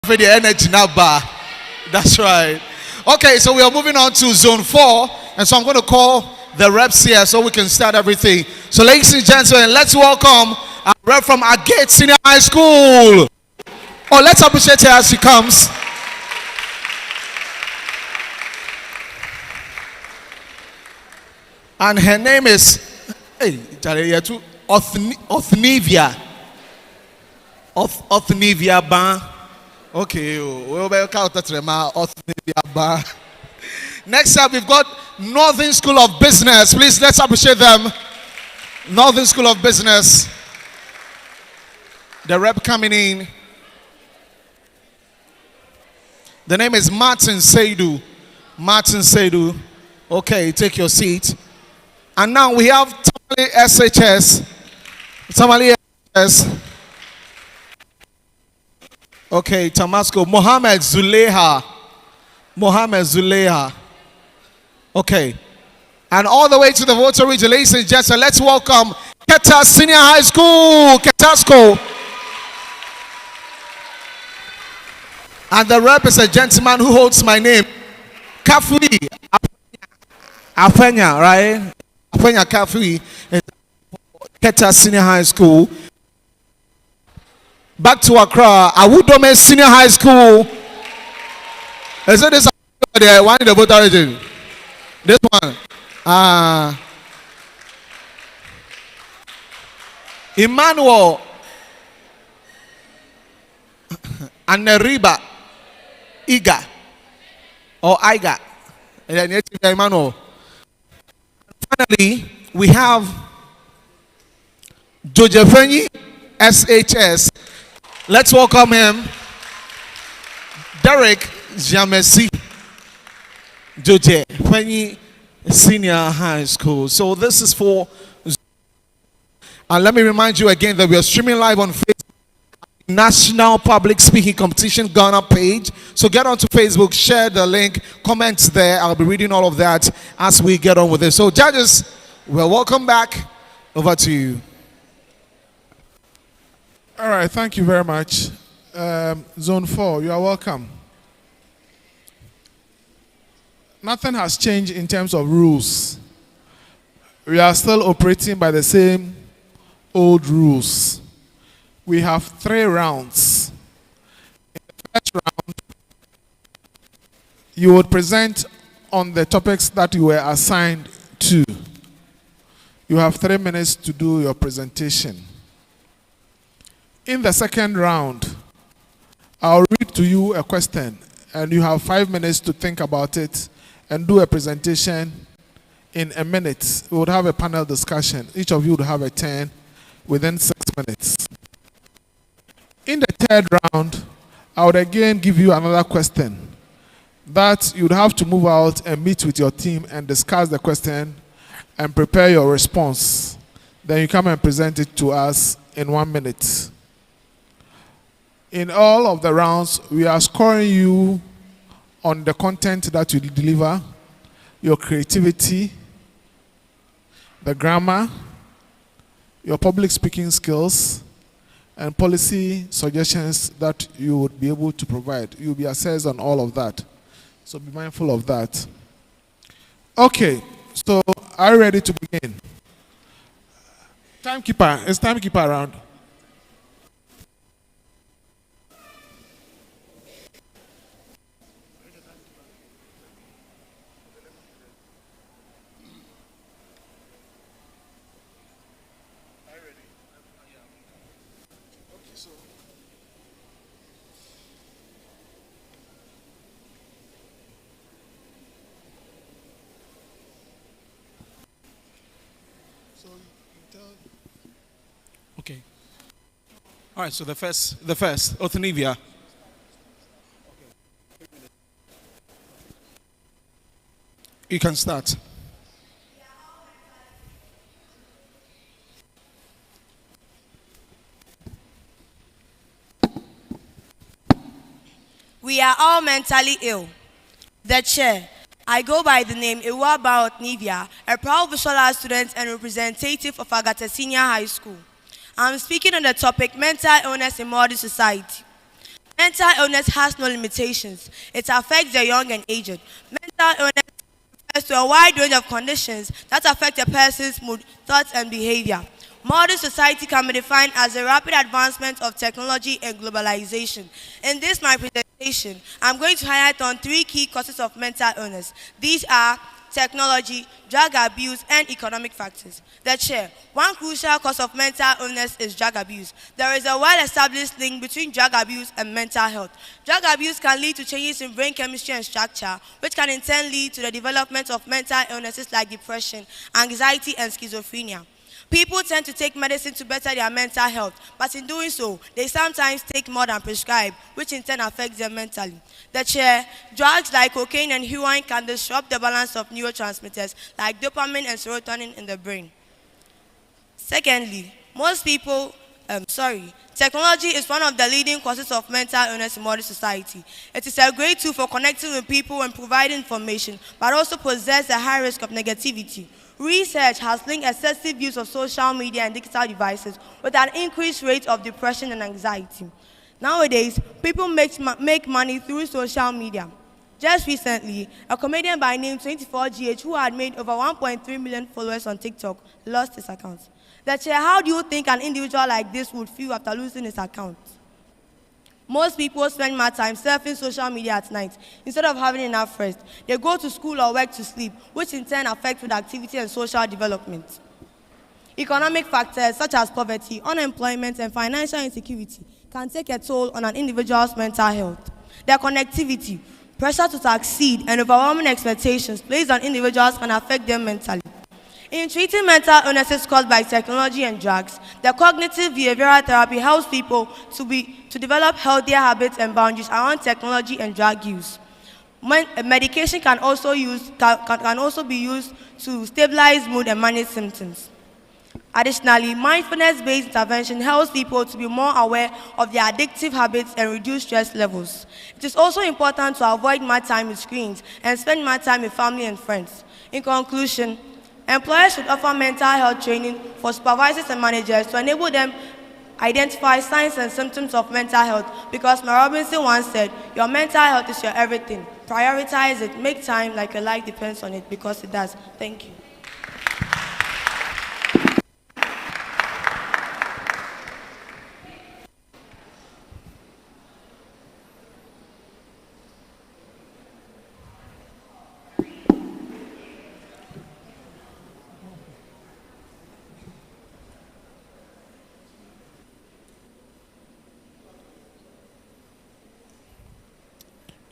For the energy now bar. That's right. Okay, so we are moving on to zone 4, and so I'm going to call the reps here so we can start everything. So, ladies and gentlemen, let's welcome our rep from Agate Senior High School. Oh, let's appreciate her as she comes. And her name is Othnivia. Othnivia Ban. Okay, we'll be count that Othnivia Ban. Next up, we've got Northern School of Business. Please, let's appreciate them. Northern School of Business. The rep coming in. The name is Martin Seidu. Martin Seidu. Okay, take your seat. And now we have Tamale SHS. Tamale SHS. Okay, Tamasco. Mohammed Zuleha. Mohammed Zuleha. Okay. And all the way to the voter region, ladies and gentlemen, let's welcome Keta Senior High School. Ketasco. And the rep is a gentleman who holds my name. Kafui. Afenya, right? Afenya Kafui. Keta Senior High School. Back to Accra. Awudome Senior High School. Is it this one in the voter region? This one. Emmanuel Aneriba Iga or Iga. Emmanuel. Finally, we have Jojefeni SHS. Let's welcome him. Derek Jamesi. Jojefeni Senior High School. So this is for, and let me remind you again that we are streaming live on Facebook, National Public Speaking Competition Ghana page. So get onto Facebook, share the link, comment there. I'll be reading all of that as we get on with it. So judges, well, welcome back. Over to you. All right, thank you very much. Zone 4, you are welcome. Nothing has changed in terms of rules. We are still operating by the same old rules. We have 3 rounds. In the first round, you would present on the topics that you were assigned to. You have 3 minutes to do your presentation. In the second round, I'll read to you a question, and you have 5 minutes to think about it and do a presentation in a minute. We would have a panel discussion. Each of you would have a turn within 6 minutes. In the third round, I would again give you another question that you'd have to move out and meet with your team and discuss the question and prepare your response. Then you come and present it to us in 1 minute. In all of the rounds, we are scoring you on the content that you deliver, your creativity, the grammar, your public speaking skills, and policy suggestions that you would be able to provide. You'll be assessed on all of that. So be mindful of that. Okay, so are you ready to begin? Timekeeper, is timekeeper around? Okay. All right, so the first, Othnivia. You can start. We are all mentally ill. The chair. I go by the name Iwaba Othnivia, a proud visual arts student and representative of Agate Senior High School. I'm speaking on the topic mental illness in modern society. Mental illness has no limitations. It affects the young and aged. Mental illness refers to a wide range of conditions that affect a person's mood, thoughts, and behavior. Modern society can be defined as a rapid advancement of technology and globalization. In this my presentation, I'm going to highlight on 3 key causes of mental illness. These are technology, drug abuse, and economic factors. The chair. One crucial cause of mental illness is drug abuse. There is a well-established link between drug abuse and mental health. Drug abuse can lead to changes in brain chemistry and structure, which can in turn lead to the development of mental illnesses like depression, anxiety, and schizophrenia. People tend to take medicine to better their mental health, but in doing so, they sometimes take more than prescribed, which in turn affects them mentally. The chair, drugs like cocaine and heroin can disrupt the balance of neurotransmitters like dopamine and serotonin in the brain. Secondly, technology is one of the leading causes of mental illness in modern society. It is a great tool for connecting with people and providing information, but also poses a high risk of negativity. Research has linked excessive use of social media and digital devices with an increased rate of depression and anxiety. Nowadays, people make money through social media. Just recently, a comedian by name 24GH, who had made over 1.3 million followers on TikTok, lost his account. The chair, how do you think an individual like this would feel after losing his account? Most people spend more time surfing social media at night instead of having enough rest. They go to school or work to sleep, which in turn affects productivity and social development. Economic factors such as poverty, unemployment, and financial insecurity can take a toll on an individual's mental health. Their connectivity, pressure to succeed, and overwhelming expectations placed on individuals can affect them mentally. In treating mental illnesses caused by technology and drugs, the cognitive behavioral therapy helps people to develop healthier habits and boundaries around technology and drug use. Medication can also be used to stabilize mood and manage symptoms. Additionally, mindfulness-based intervention helps people to be more aware of their addictive habits and reduce stress levels. It is also important to avoid more time with screens and spend more time with family and friends. In conclusion, employers should offer mental health training for supervisors and managers to enable them identify signs and symptoms of mental health, because Mel Robinson once said, "Your mental health is your everything. Prioritize it. Make time like your life depends on it," because it does. Thank you.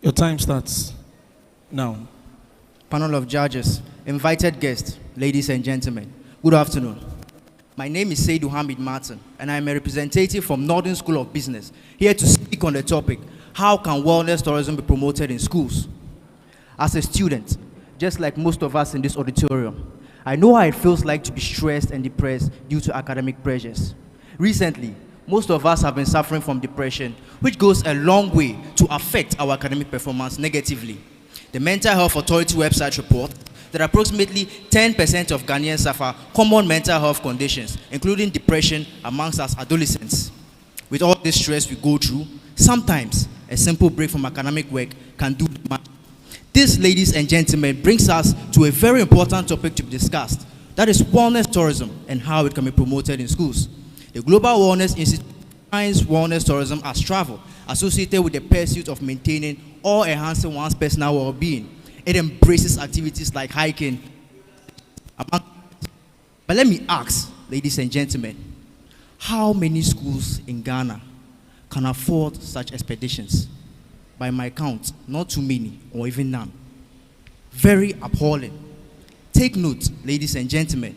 Your time starts now. Panel of judges, invited guests, ladies and gentlemen, good afternoon. My name is Seydu Hamid Martin, and I am a representative from Northern School of Business, here to speak on the topic, how can wellness tourism be promoted in schools? As a student, just like most of us in this auditorium, I know how it feels like to be stressed and depressed due to academic pressures. Recently, most of us have been suffering from depression, which goes a long way to affect our academic performance negatively. The Mental Health Authority website reports that approximately 10% of Ghanaians suffer common mental health conditions, including depression amongst us adolescents. With all this stress we go through, sometimes a simple break from academic work can do the magic. This, ladies and gentlemen, brings us to a very important topic to be discussed. That is wellness tourism and how it can be promoted in schools. The Global Wellness Institute defines wellness tourism as travel associated with the pursuit of maintaining or enhancing one's personal well-being. It embraces activities like hiking. But let me ask, ladies and gentlemen, how many schools in Ghana can afford such expeditions? By my count, not too many or even none. Very appalling. Take note, ladies and gentlemen,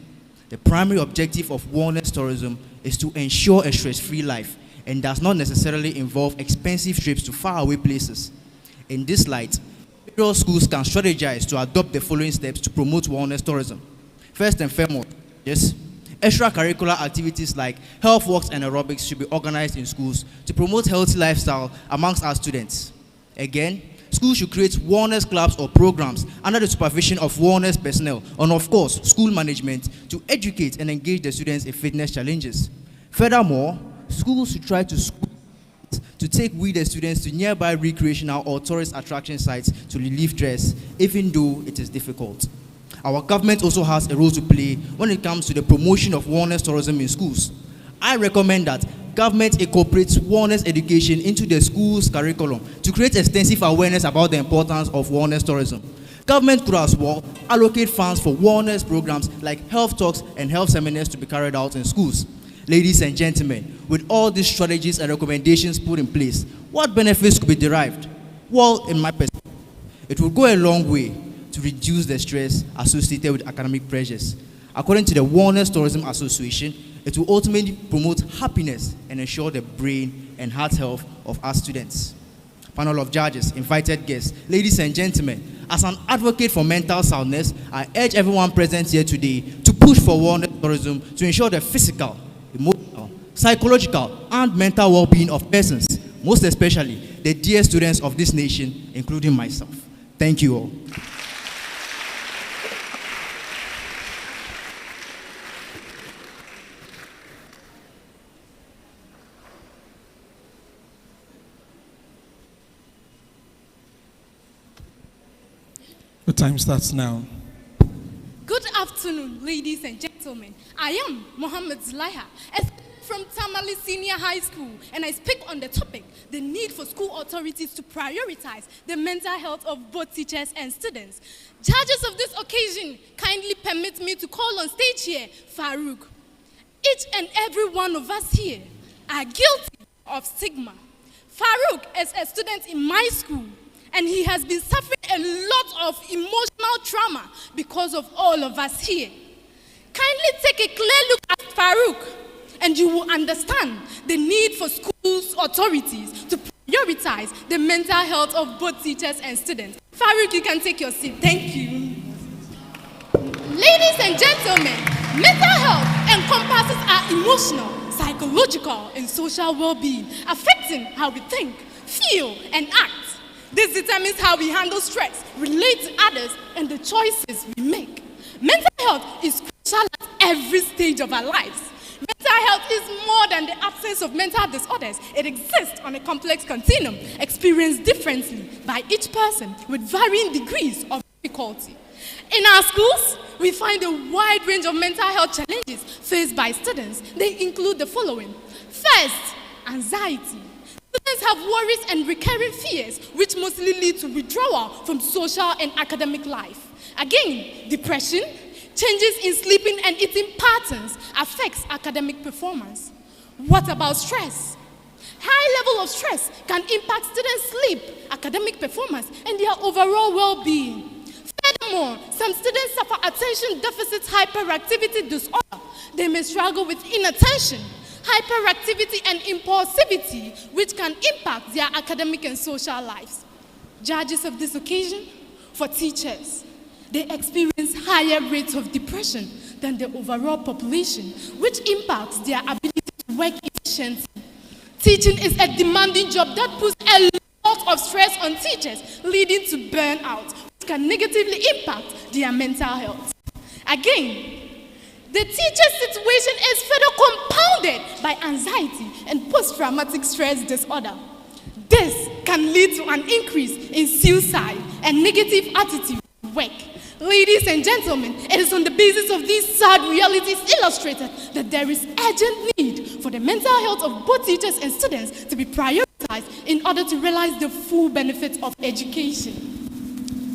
the primary objective of wellness tourism is to ensure a stress-free life and does not necessarily involve expensive trips to faraway places. In this light, federal schools can strategize to adopt the following steps to promote wellness tourism. First and foremost, yes, extracurricular activities like health walks and aerobics should be organized in schools to promote healthy lifestyle amongst our students. Again, schools should create wellness clubs or programs under the supervision of wellness personnel and, of course, school management to educate and engage the students in fitness challenges. Furthermore, schools should try to to take we the students to nearby recreational or tourist attraction sites to relieve stress, even though it is difficult. Our government also has a role to play when it comes to the promotion of wellness tourism in schools. I recommend that government incorporates wellness education into the school's curriculum to create extensive awareness about the importance of wellness tourism. Government could as well allocate funds for wellness programs like health talks and health seminars to be carried out in schools. Ladies and gentlemen, with all these strategies and recommendations put in place, what benefits could be derived? Well, in my perspective, it will go a long way to reduce the stress associated with academic pressures. According to the Wellness Tourism Association, it will ultimately promote happiness and ensure the brain and heart health of our students. Panel of judges, invited guests, ladies and gentlemen, as an advocate for mental soundness, I urge everyone present here today to push for wellness tourism to ensure the physical, emotional, psychological, and mental well-being of persons, most especially the dear students of this nation, including myself. Thank you all. The time starts now. Good afternoon, ladies and gentlemen. I am Mohammed Zulaiha, a student from Tamale Senior High School, and I speak on the topic, the need for school authorities to prioritize the mental health of both teachers and students. Judges of this occasion, kindly permit me to call on stage here Farouk. Each and every one of us here are guilty of stigma. Farouk is a student in my school, and he has been suffering a lot of emotional trauma because of all of us here. Kindly take a clear look at Farouk, and you will understand the need for schools authorities to prioritize the mental health of both teachers and students. Farouk, you can take your seat. Thank you. Ladies and gentlemen, mental health encompasses our emotional, psychological, and social well-being, affecting how we think, feel, and act. This determines how we handle stress, relate to others, and the choices we make. Mental health is crucial at every stage of our lives. Mental health is more than the absence of mental disorders. It exists on a complex continuum, experienced differently by each person with varying degrees of difficulty. In our schools, we find a wide range of mental health challenges faced by students. They include the following. First, anxiety. Students have worries and recurring fears, which mostly lead to withdrawal from social and academic life. Again, depression, changes in sleeping and eating patterns affects academic performance. What about stress? High level of stress can impact students' sleep, academic performance, and their overall well-being. Furthermore, some students suffer attention deficit hyperactivity disorder. They may struggle with inattention, hyperactivity, and impulsivity, which can impact their academic and social lives. Judges of this occasion, for teachers, they experience higher rates of depression than the overall population, which impacts their ability to work efficiently. Teaching is a demanding job that puts a lot of stress on teachers, leading to burnout, which can negatively impact their mental health. Again, the teacher's situation is further compounded by anxiety and post-traumatic stress disorder. This can lead to an increase in suicide and negative attitude at work. Ladies and gentlemen, it is on the basis of these sad realities illustrated that there is urgent need for the mental health of both teachers and students to be prioritized in order to realize the full benefits of education.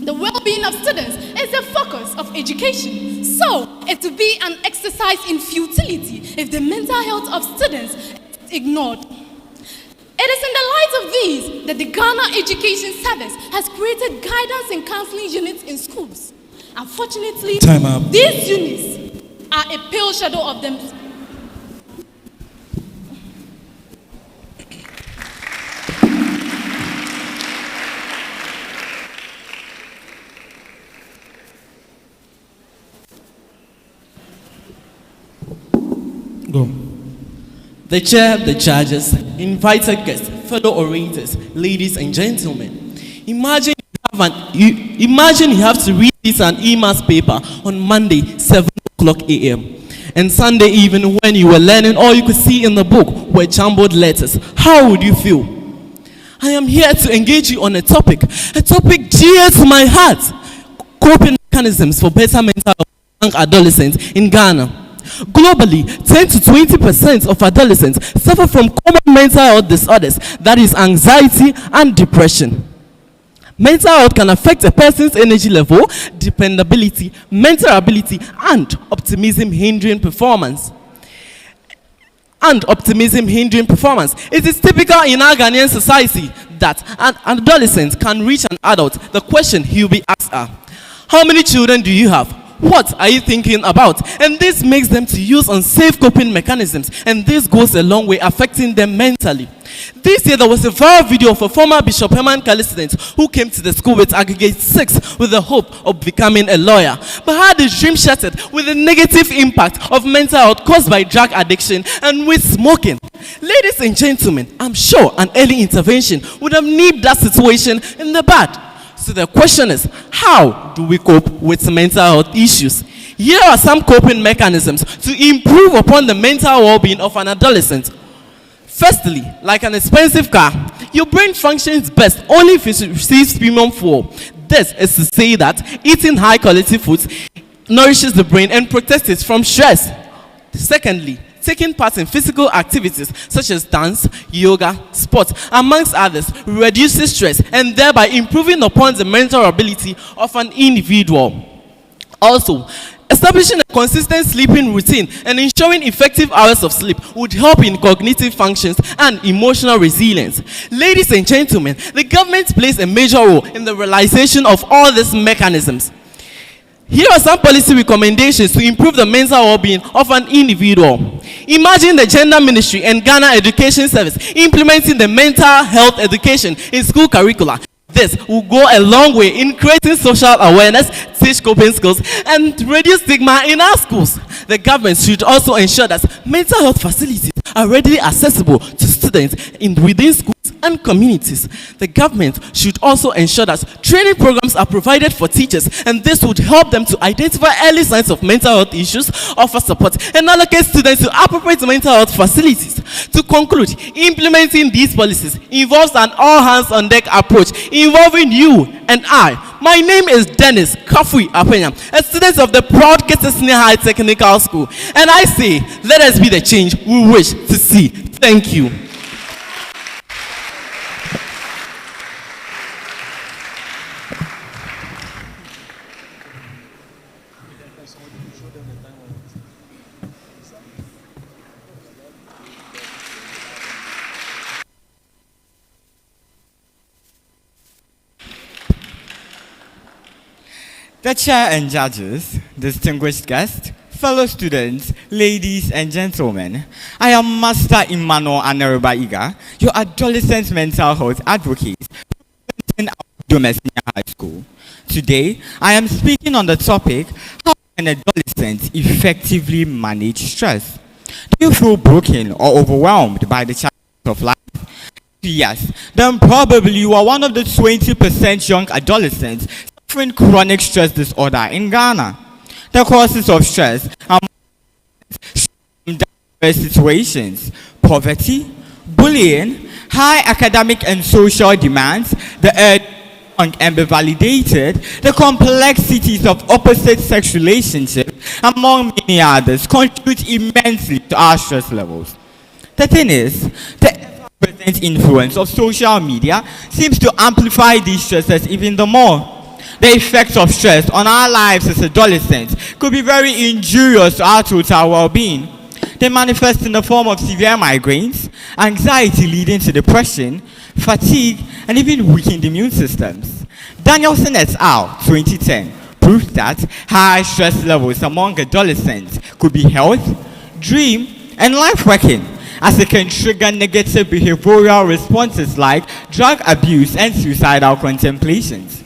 The well-being of students is the focus of education, so it will be an exercise in futility if the mental health of students is ignored. It is in the light of these that the Ghana Education Service has created guidance and counseling units in schools. Unfortunately, these units are a pale shadow of them. Go. The chair, the judges, invited guests, fellow orators, ladies and gentlemen. Imagine you have to read this an emails paper on Monday, 7 o'clock a.m. And Sunday evening, when you were learning, all you could see in the book were jumbled letters. How would you feel? I am here to engage you on a topic dear to my heart: coping mechanisms for better mental health among adolescents in Ghana. Globally, 10 to 20% of adolescents suffer from common mental health disorders, that is, anxiety and depression. Mental health can affect a person's energy level, dependability, mental ability, and optimism, hindering performance. It is typical in our Ghanaian society that an adolescent can reach an adult. The question he will be asked are, how many children do you have? What are you thinking about? And this makes them to use unsafe coping mechanisms, and this goes a long way affecting them mentally. This year there was a viral video of a former Bishop Herman Kelly student who came to the school with aggregate 6 with the hope of becoming a lawyer, but had his dream shattered with the negative impact of mental health caused by drug addiction and with smoking. Ladies and gentlemen, I'm sure an early intervention would have nipped that situation in the bud. So the question is, how do we cope with mental health issues? Here are some coping mechanisms to improve upon the mental well-being of an adolescent. Firstly, like an expensive car, your brain functions best only if it receives premium fuel. This is to say that eating high-quality foods nourishes the brain and protects it from stress. Secondly, taking part in physical activities such as dance, yoga, sports, amongst others, reduces stress and thereby improving upon the mental ability of an individual. Also, establishing a consistent sleeping routine and ensuring effective hours of sleep would help in cognitive functions and emotional resilience. Ladies and gentlemen, the government plays a major role in the realization of all these mechanisms. Here are some policy recommendations to improve the mental well-being of an individual. Imagine the Gender Ministry and Ghana Education Service implementing the mental health education in school curricula. This will go a long way in creating social awareness, teach coping skills, and reduce stigma in our schools. The government should also ensure that mental health facilities are readily accessible to students within schools and communities. The government should also ensure that training programs are provided for teachers, and this would help them to identify early signs of mental health issues, offer support, and allocate students to appropriate mental health facilities. To conclude, implementing these policies involves an all-hands-on-deck approach involving you and I. My name is Dennis Kafui Apenya, a student of the proud Senior High Technical School, and I say, let us be the change we wish to see. Thank you. The chair and judges, distinguished guests, fellow students, ladies and gentlemen, I am Master Emmanuel Aneruba Iga, your adolescent mental health advocate representing our Senior High School. Today, I am speaking on the topic, how can adolescents effectively manage stress? Do you feel broken or overwhelmed by the challenges of life? Yes, then probably you are one of the 20% young adolescents suffering chronic stress disorder in Ghana. The causes of stress are diverse situations: poverty, bullying, high academic and social demands, the urge and be validated, the complexities of opposite sex relationships, among many others, contribute immensely to our stress levels. The thing is, the ever-present influence of social media seems to amplify these stresses even the more. The effects of stress on our lives as adolescents could be very injurious to our total well-being. They manifest in the form of severe migraines, anxiety leading to depression, fatigue, and even weakened immune systems. Danielson et al. 2010 proved that high stress levels among adolescents could be health, dream, and life wrecking, as it can trigger negative behavioral responses like drug abuse and suicidal contemplations.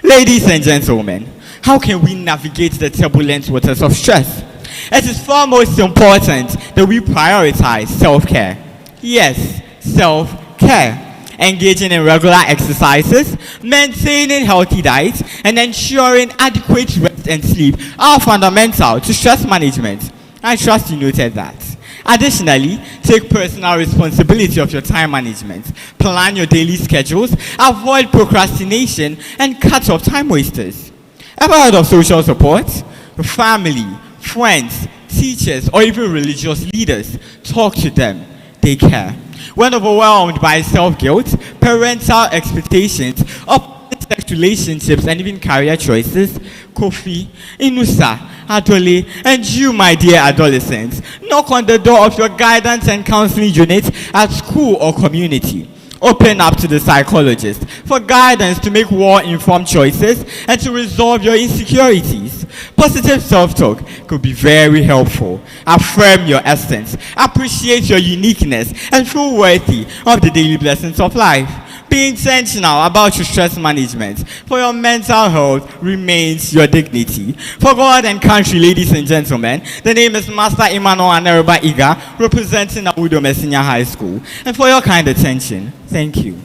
Ladies and gentlemen, how can we navigate the turbulent waters of stress? It is far most important that we prioritize self-care. Yes, self-care. Engaging in regular exercises, maintaining healthy diets, and ensuring adequate rest and sleep are fundamental to stress management. I trust you noted that. Additionally, take personal responsibility of your time management. Plan your daily schedules, avoid procrastination, and cut off time wasters. Ever heard of social support? Family, friends, teachers, or even religious leaders. Talk to them. They care. When overwhelmed by self-guilt, parental expectations, sex relationships, and even career choices, Kofi, Inusa, Adole, and you, my dear adolescents, knock on the door of your guidance and counseling unit at school or community. Open up to the psychologist for guidance to make well-informed choices and to resolve your insecurities. Positive self-talk could be very helpful. Affirm your essence, appreciate your uniqueness, and feel worthy of the daily blessings of life. Be intentional about your stress management, for your mental health remains your dignity. For God and country, ladies and gentlemen, the name is Master Emmanuel Aneroba Iga, representing Awudo Messinia High School. And for your kind attention, thank you.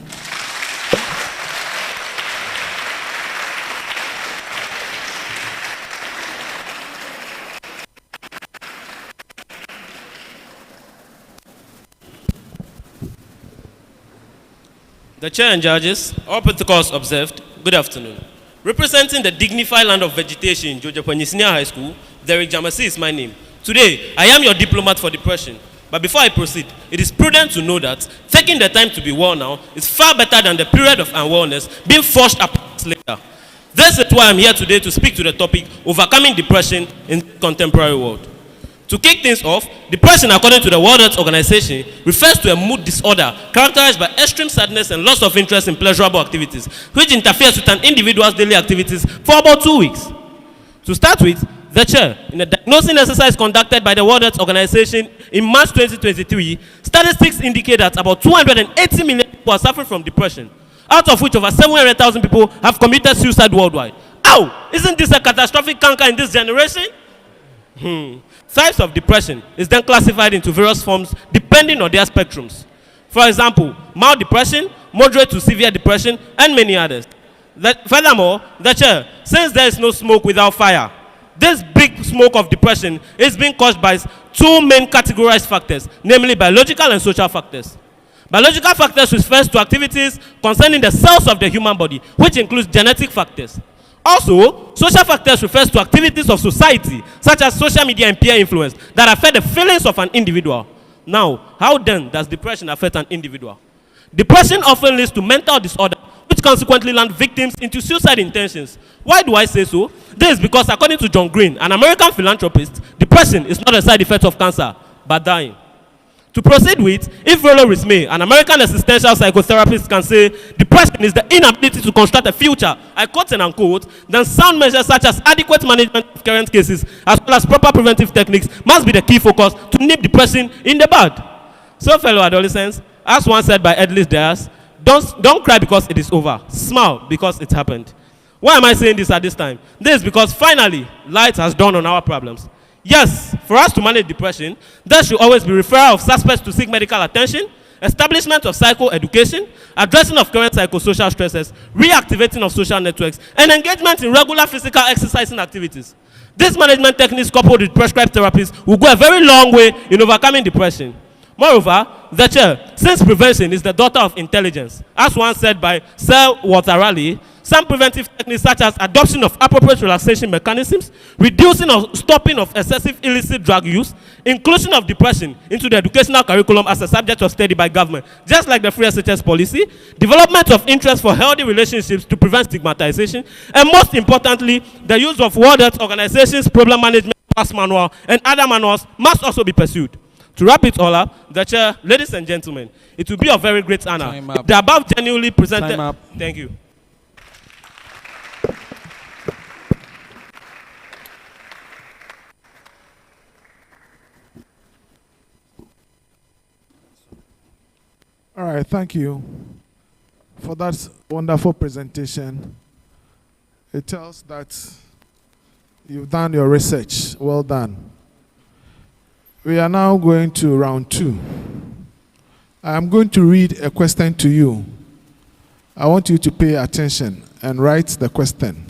The chair and judges, all protocols observed, good afternoon. Representing the dignified land of vegetation, Jojoponyi Senior High School, Derek Jamasi is my name. Today, I am your diplomat for depression. But before I proceed, it is prudent to know that taking the time to be well now is far better than the period of unwellness being forced upon us later. This is why I'm here today to speak to the topic, overcoming depression in the contemporary world. To kick things off, depression, according to the World Health Organization, refers to a mood disorder characterized by extreme sadness and loss of interest in pleasurable activities, which interferes with an individual's daily activities for about 2 weeks. To start with, the chair, in a diagnosing exercise conducted by the World Health Organization in March 2023, statistics indicate that about 280 million people are suffering from depression, out of which over 700,000 people have committed suicide worldwide. Ow! Isn't this a catastrophic canker in this generation? Types of depression is then classified into various forms depending on their spectrums. For example, mild depression, moderate to severe depression, and many others. Furthermore, the chair, since there is no smoke without fire, this big smoke of depression is being caused by two main categorized factors, namely biological and social factors. Biological factors refers to activities concerning the cells of the human body, which includes genetic factors. Also, social factors refers to activities of society, such as social media and peer influence, that affect the feelings of an individual. Now, how then does depression affect an individual? Depression often leads to mental disorder, which consequently land victims into suicide intentions. Why do I say so? This is because, according to John Green, an American philanthropist, depression is not a side effect of cancer, but dying. To proceed with, if Rollo Rismay, an American existential psychotherapist, can say depression is the inability to construct a future, I quote and unquote, then sound measures such as adequate management of current cases as well as proper preventive techniques must be the key focus to nip depression in the bud. So, fellow adolescents, as once said by Edlis Dias, don't cry because it is over. Smile because it happened. Why am I saying this at this time? This is because finally, light has dawned on our problems. Yes, for us to manage depression, there should always be referral of suspects to seek medical attention, establishment of psycho-education, addressing of current psychosocial stresses, reactivating of social networks, and engagement in regular physical exercising activities. These management techniques coupled with prescribed therapies will go a very long way in overcoming depression. Moreover, the chair, since prevention is the daughter of intelligence, as once said by Sir Walter Raleigh, some preventive techniques such as adoption of appropriate relaxation mechanisms, reducing or stopping of excessive illicit drug use, inclusion of depression into the educational curriculum as a subject of study by government, just like the free SHS policy, development of interest for healthy relationships to prevent stigmatization, and most importantly, the use of World Health Organization's problem management manual and other manuals must also be pursued. To wrap it all up, the chair, ladies and gentlemen, it will be a very great honor if the above genuinely presented. Thank you. All right, thank you for that wonderful presentation. It tells that you've done your research. Well done. We are now going to round 2. I am going to read a question to you. I want you to pay attention and write the question.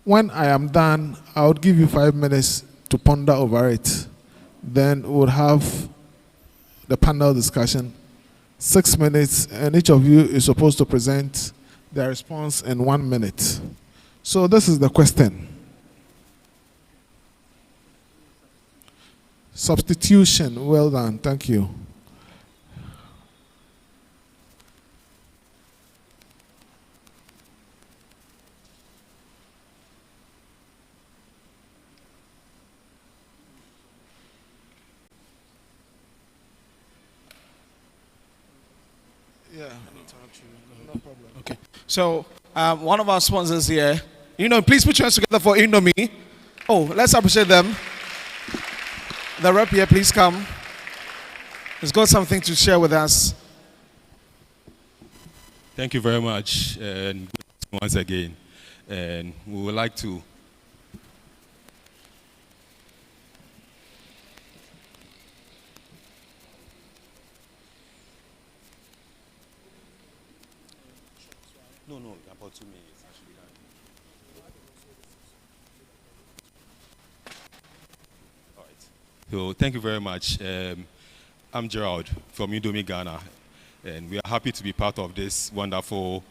When I am done, I will give you 5 minutes to ponder over it. Then we'll have the panel discussion, 6 minutes, and each of you is supposed to present their response in 1 minute. So this is the question. Substitution, well done, thank you. Yeah, no problem. Okay. So, one of our sponsors here, please put your hands together for Indomie. Oh, let's appreciate them. The rep here, please come. He's got something to share with us. Thank you very much, and once again, and we would like to about 2 minutes actually. All right. So thank you very much. I'm Gerald from Indomie, Ghana, and we are happy to be part of this wonderful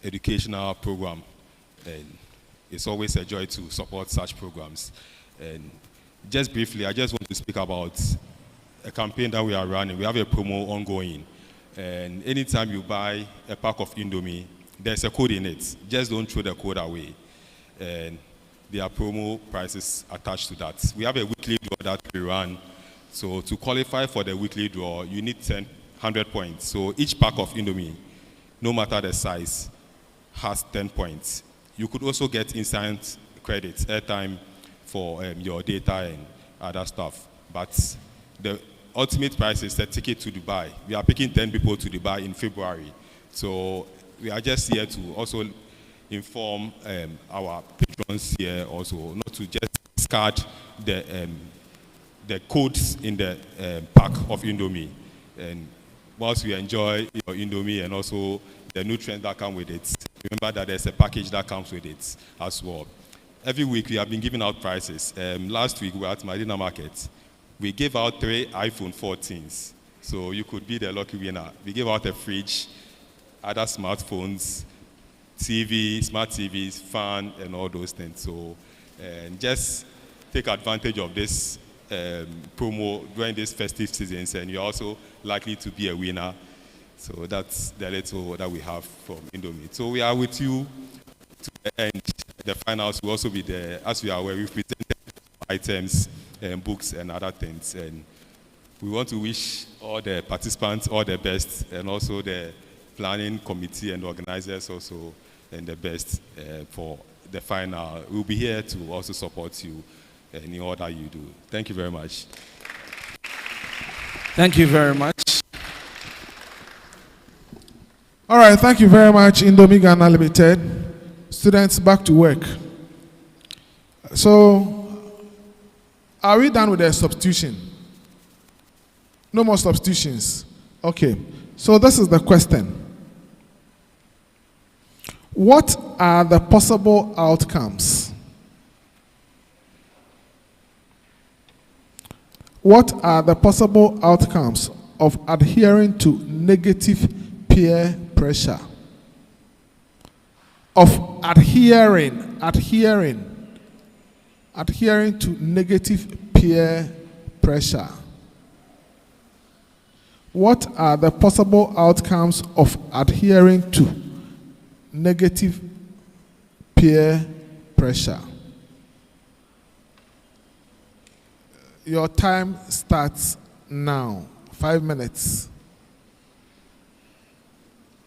educational program. And it's always a joy to support such programs. And just briefly, I just want to speak about a campaign that we are running. We have a promo ongoing. And anytime you buy a pack of Indomie, there's a code in it. Just don't throw the code away. And there are promo prices attached to that. We have a weekly draw that we run. So to qualify for the weekly draw, you need 100 points. So each pack of Indomie, no matter the size, has 10 points. You could also get instant credits, airtime for your data and other stuff. But the ultimate price is a ticket to Dubai. We are picking 10 people to Dubai in February. So we are just here to also inform our patrons here also not to just discard the codes in the pack of Indomie. And whilst we enjoy your Indomie and also the nutrients that come with it, remember that there's a package that comes with it as well. Every week we have been giving out prizes. Last week we were at Marina Market. We gave out 3 iPhone 14s. So you could be the lucky winner. We gave out a fridge, other smartphones, TV, smart TVs, fan, and all those things. So just take advantage of this promo during these festive seasons, and you're also likely to be a winner. So that's the little that we have from Indomie. So we are with you to the end. The finals will also be there. As we are aware, we've presented items and books and other things. And we want to wish all the participants all the best, and also the planning committee and organizers also and the best for the final. We'll be here to also support you in all that you do. Thank you very much. Thank you very much. All right, thank you very much, Indomie Ghana Limited. Students, back to work. So, are we done with the substitution? No more substitutions. Okay, so this is the question. What are the possible outcomes? What are the possible outcomes of adhering to negative peer pressure? Of adhering to negative peer pressure. What are the possible outcomes of adhering to negative peer pressure? Your time starts now. 5 minutes.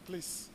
Please.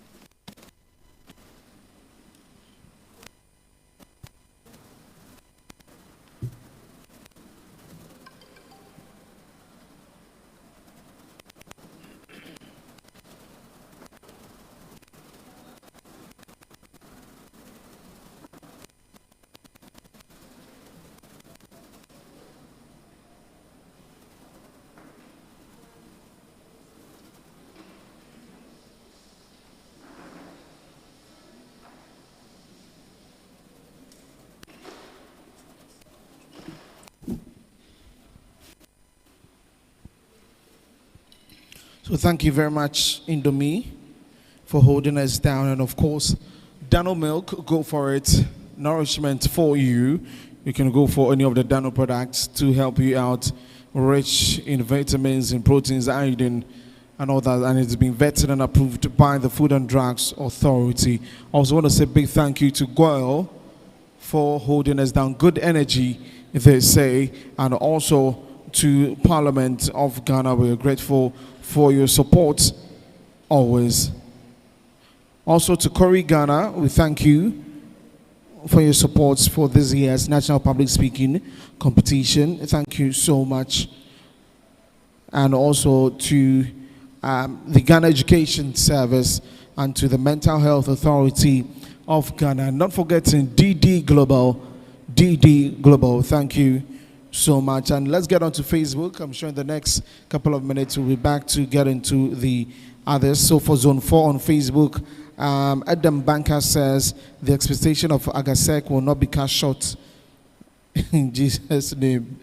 So thank you very much, Indomie, for holding us down. And of course, Dano Milk, go for it. Nourishment for you. You can go for any of the Dano products to help you out. Rich in vitamins, in proteins, iodine, and all that. And it's been vetted and approved by the Food and Drugs Authority. I also want to say a big thank you to Goyle for holding us down. Good energy, they say. And also to Parliament of Ghana. We're grateful for your support always. Also to Corey Ghana, we thank you for your support for this year's National Public Speaking Competition. Thank you so much. And also to the Ghana Education Service and to the Mental Health Authority of Ghana. Not forgetting DD Global. Thank you so much. And let's get on to Facebook. I'm sure in the next couple of minutes we'll be back to get into the others. So for Zone 4 on Facebook, Adam Banker says the expectation of Agasek will not be cut short. In Jesus' name.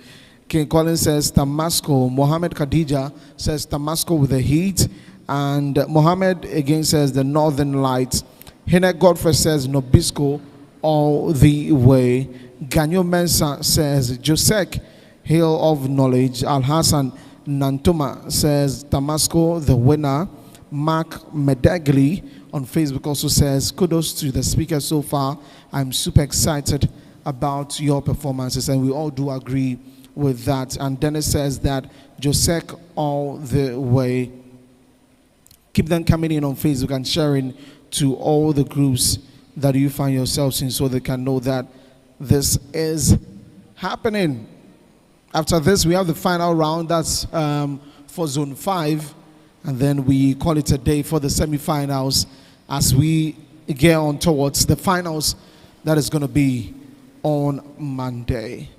King Collins says Tamasco. Mohammed Khadija says Tamasco with the heat. And Mohammed again says the Northern Lights. Hinek Godfrey says Nobisco all the way. Ganyo Mensa says Josek, Hill of Knowledge. Al Hassan Nantuma says Tamasco the winner. Mark Medagli on Facebook also says kudos to the speaker so far. I'm super excited about your performances, and we all do agree with that. And Dennis says that Josek all the way. Keep them coming in on Facebook and sharing to all the groups that you find yourselves in so they can know that this is happening. After this, we have the final round. That's for Zone 5. And then we call it a day for the semi-finals as we get on towards the finals that is going to be on Monday.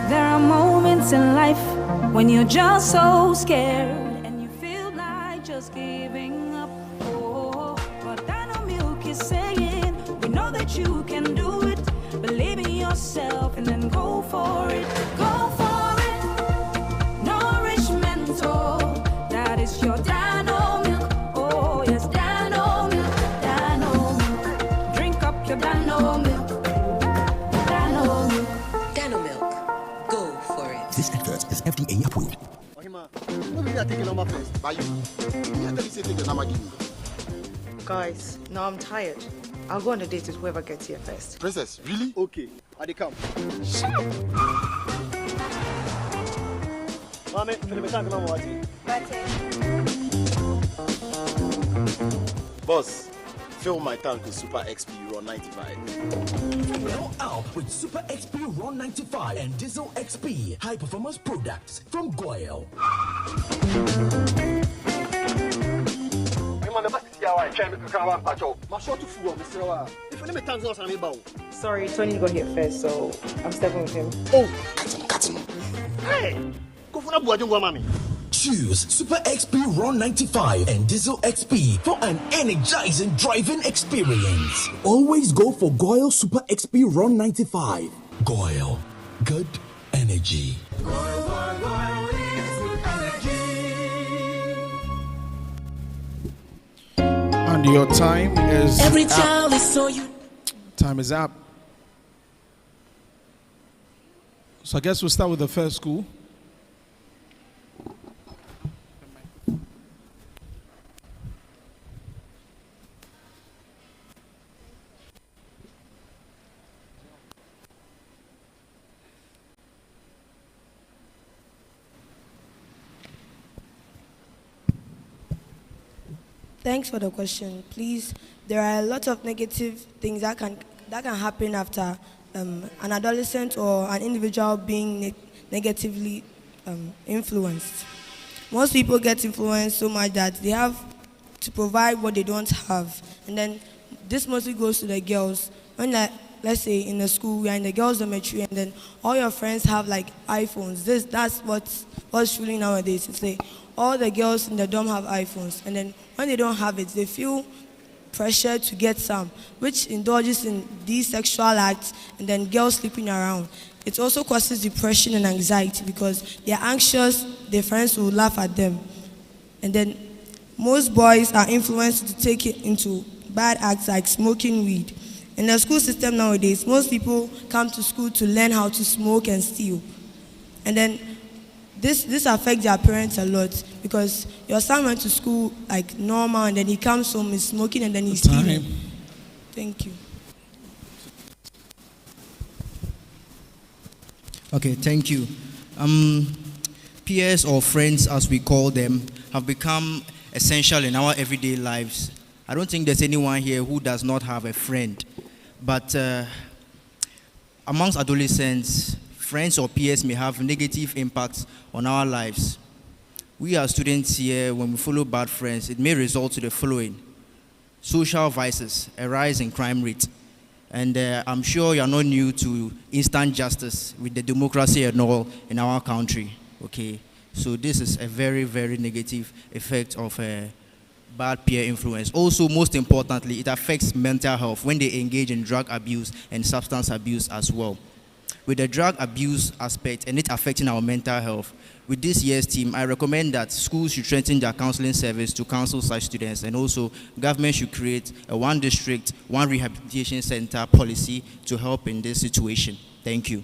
There are moments in life when you're just so scared and you feel like just giving up. Oh, but Dino Milk is saying, we know that you can do it. Believe in yourself and then go for it. Go for it. Nourishment, oh, that is your Dino Milk. Oh, yes, Dino Milk, Dino Milk. Drink up your Dino Milk. Dino Milk. Dano Milk. Go for it. This advert is FDA approved. Guys, now I'm tired. I'll go on a date with whoever gets here first. Princess, really? Okay, I dey come. Shut up! Mame, boss, fill my tank with Super XP Euro 95. Blow out with Super XP Ron 95 and Diesel XP high performance products from Goyle. Sorry, Tony got here first, so I'm stepping with him. Oh, cut him. Hey, go for that. Choose Super XP Ron 95 and Diesel XP for an energizing driving experience. Always go for Goyle Super XP Ron 95. Goyle, good energy. And your time is Every up. child is so you. Time is up. So I guess we'll start with the first school. Thanks for the question. Please, there are a lot of negative things that can happen after an adolescent or an individual being negatively influenced. Most people get influenced so much that they have to provide what they don't have. And then this mostly goes to the girls. When let's say in the school, we are in the girls' dormitory, and then all your friends have like iPhones. That's what's truly nowadays. It's like all the girls in the dorm have iPhones, and then when they don't have it, they feel pressure to get some, which indulges in these sexual acts, and then girls sleeping around. It also causes depression and anxiety because they're anxious, their friends will laugh at them. And then most boys are influenced to take it into bad acts like smoking weed. In the school system nowadays, most people come to school to learn how to smoke and steal. And then this affects their parents a lot because your son went to school like normal, and then he comes home, he's smoking, and then he's stealing. Thank you. Okay, thank you. Peers or friends, as we call them, have become essential in our everyday lives. I don't think there's anyone here who does not have a friend. But amongst adolescents, friends or peers may have negative impacts on our lives. We as students here, when we follow bad friends, it may result to the following: social vices, a rise in crime rate. And I'm sure you're not new to instant justice with the democracy and all in our country, okay? So this is a very, very negative effect of bad peer influence. Also, most importantly, it affects mental health when they engage in drug abuse and substance abuse as well. With the drug abuse aspect and it affecting our mental health, with this year's team, I recommend that schools should strengthen their counseling service to counsel such students, and also government should create a one district, one rehabilitation center policy to help in this situation. Thank you.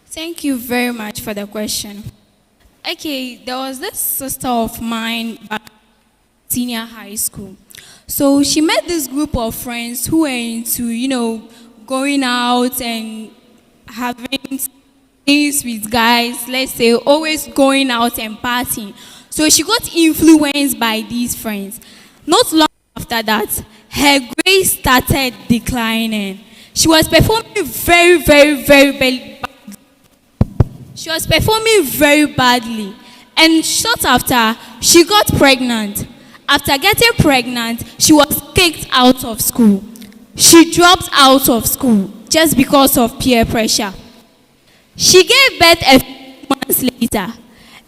Thank you very much for the question. Okay, there was this sister of mine at senior high school. So she met this group of friends who were into, going out and having things with guys, let's say, always going out and partying. So she got influenced by these friends. Not long after that, her grades started declining. She was performing very, very, very badly. She was performing very badly. And short after, she got pregnant. After getting pregnant, she was kicked out of school. She dropped out of school just because of peer pressure. She gave birth a few months later,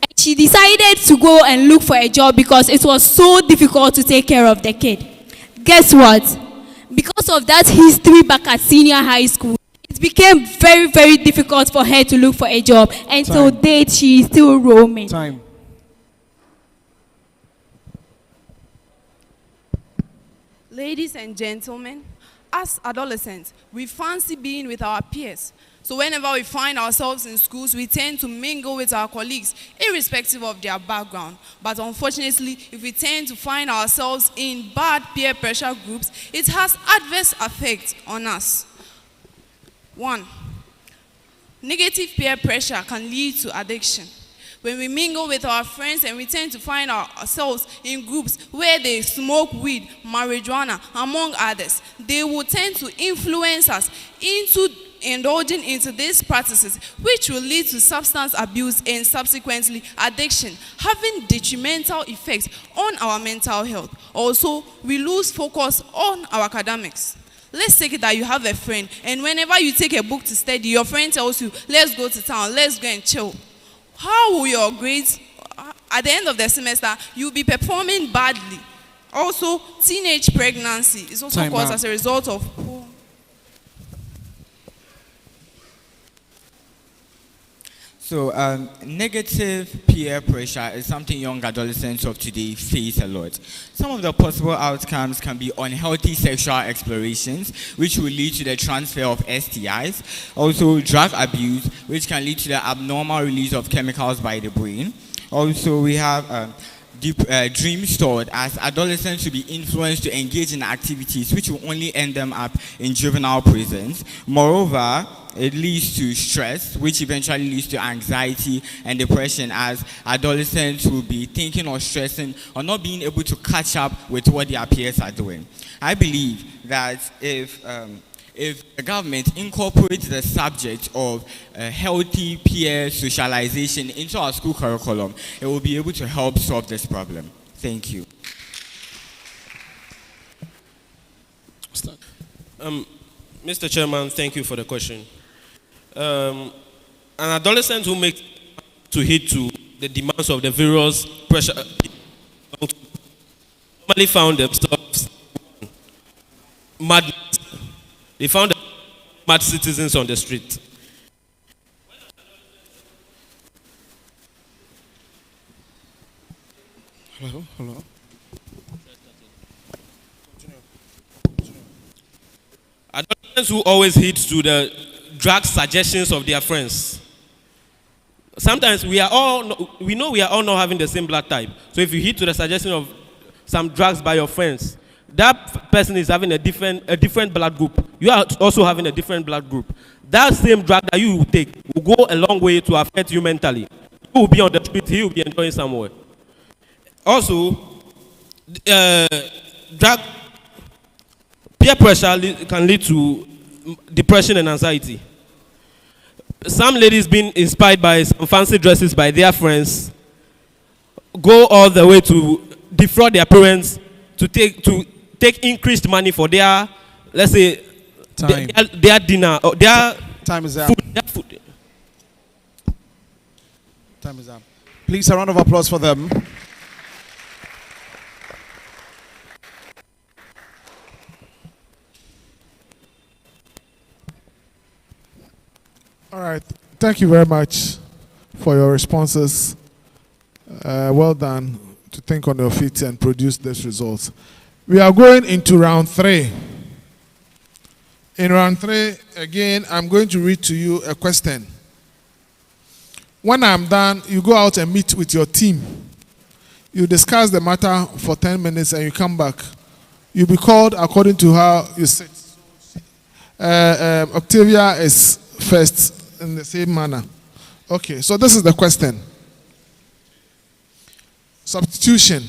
and she decided to go and look for a job because it was so difficult to take care of the kid. Guess what? Because of that history back at senior high school, it became very, very difficult for her to look for a job. And till date, she is still roaming. Time. Ladies and gentlemen, as adolescents, we fancy being with our peers. So whenever we find ourselves in schools, we tend to mingle with our colleagues, irrespective of their background. But unfortunately, if we tend to find ourselves in bad peer pressure groups, it has adverse effects on us. 1, negative peer pressure can lead to addiction. When we mingle with our friends and we tend to find ourselves in groups where they smoke weed, marijuana, among others, they will tend to influence us into indulging into these practices, which will lead to substance abuse and subsequently addiction, having detrimental effects on our mental health. Also, we lose focus on our academics. Let's take it that you have a friend, and whenever you take a book to study, your friend tells you, let's go to town, let's go and chill. How will your grades, at the end of the semester, you'll be performing badly. Also, teenage pregnancy is also caused as a result of poor. So, negative peer pressure is something young adolescents of today face a lot. Some of the possible outcomes can be unhealthy sexual explorations, which will lead to the transfer of STIs. Also, drug abuse, which can lead to the abnormal release of chemicals by the brain. Also, we have dreams stored as adolescents to be influenced to engage in activities which will only end them up in juvenile prisons. Moreover, it leads to stress, which eventually leads to anxiety and depression, as adolescents will be thinking or stressing or not being able to catch up with what their peers are doing. I believe that if if the government incorporates the subject of healthy peer socialization into our school curriculum, it will be able to help solve this problem. Thank you. Mr. Chairman, thank you for the question. An adolescent who makes to hit to the demands of the various pressure normally found themselves mad. They found mad citizens on the street. Hello. Adolescents who always heed to the drug suggestions of their friends. Sometimes we know we are all not having the same blood type. So if you heed to the suggestion of some drugs by your friends, that person is having a different blood group. You are also having a different blood group. That same drug that you will take will go a long way to affect you mentally. You will be on the street, he will be enjoying somewhere. Also, drug peer pressure can lead to depression and anxiety. Some ladies being inspired by some fancy dresses by their friends go all the way to defraud their parents to take increased money for their, let's say, their dinner or their time is up. Food, their food. Time is up. Please, a round of applause for them. All right. Thank you very much for your responses. Well done to think on your feet and produce this result. We are going into round 3. In round 3, again, I'm going to read to you a question. When I'm done, you go out and meet with your team. You discuss the matter for 10 minutes and you come back. You'll be called according to how you sit. Octavia is first in the same manner. Okay, so this is the question. Substitution.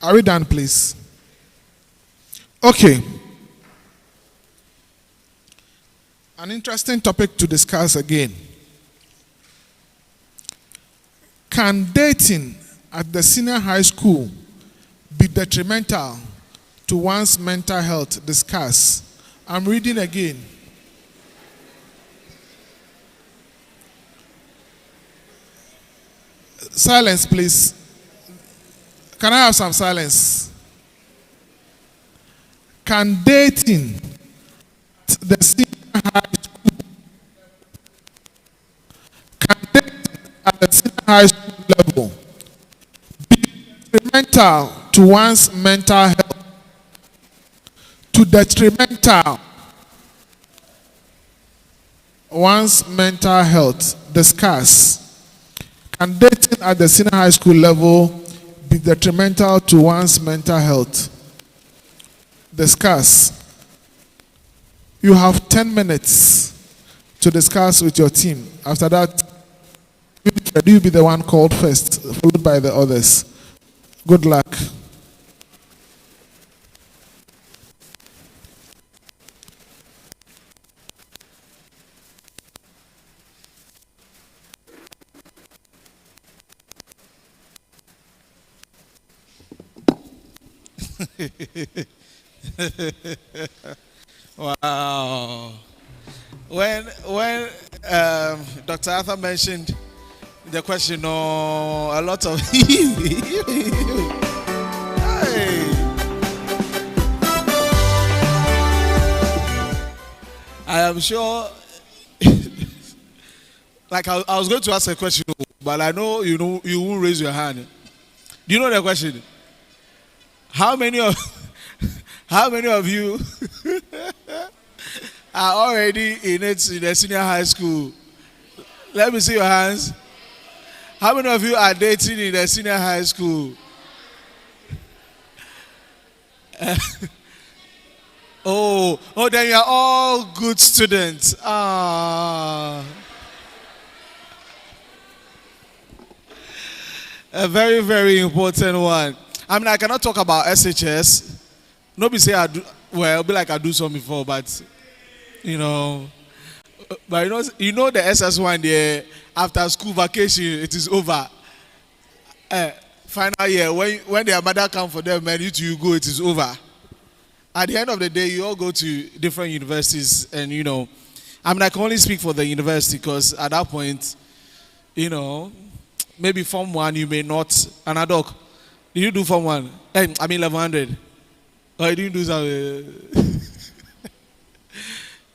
Are we done, please? Okay. An interesting topic to discuss again. Can dating at the senior high school be detrimental to one's mental health? Discuss. I'm reading again. Silence, please. Can I have some silence? Can dating at the senior high school, at the senior high school level be detrimental to one's mental health? To detrimental one's mental health? Discuss. Can dating at the senior high school level be detrimental to one's mental health? Discuss. You have 10 minutes to discuss with your team. After that, you be the one called first, followed by the others. Good luck. Wow. When Dr. Arthur mentioned the question, a lot of hey. I am sure like I was going to ask a question, but I know you won't raise your hand. Do you know the question? How many of you are already in the senior high school? Let me see your hands. How many of you are dating in the senior high school? Oh, then you are all good students. A very, very important one. I mean, I cannot talk about SHS. Nobody say I do. Well, be like I do some before, but you know, but the SS1 there. After school vacation, it is over. Final year, when their mother come for them, man, you go, it is over. At the end of the day, you all go to different universities, and I mean, I can only speak for the university because at that point, maybe Form 1 you may not. Anadok, did you do Form 1? I mean 1100. Or you didn't do something?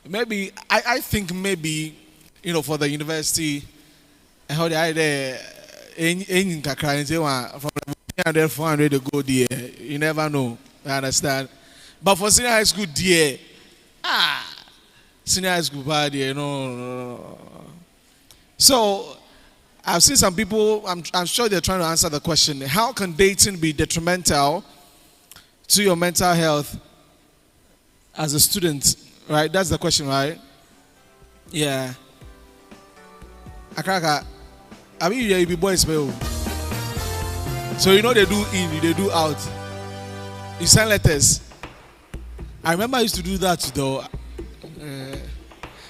Maybe I think maybe for the university, how the idea in Kakra from 300 400 to go there. You never know. I understand. But for senior high school, dear, senior high school, dear, no. So I've seen some people. I'm sure they're trying to answer the question: how can dating be detrimental to your mental health as a student? Right, that's the question, right? Yeah. Akraka, I mean, you be boys, so they do in, they do out. You send letters. I remember I used to do that though.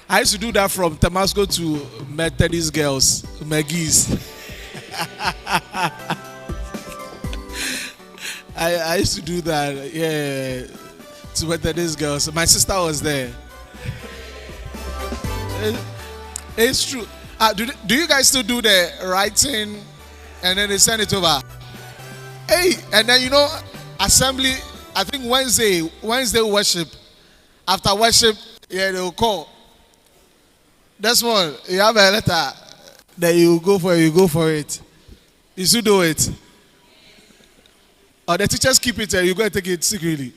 I used to do that from Damascus to Methodist girls, Maggie's. I used to do that, yeah, to Methodist girls. My sister was there. It's true. Do you guys still do the writing and then they send it over? Hey, and then assembly. I think Wednesday worship. After worship, yeah, they will call. That's one. You have a letter that you go for. You go for it. You should do it. Or the teachers keep it and you go and take it secretly.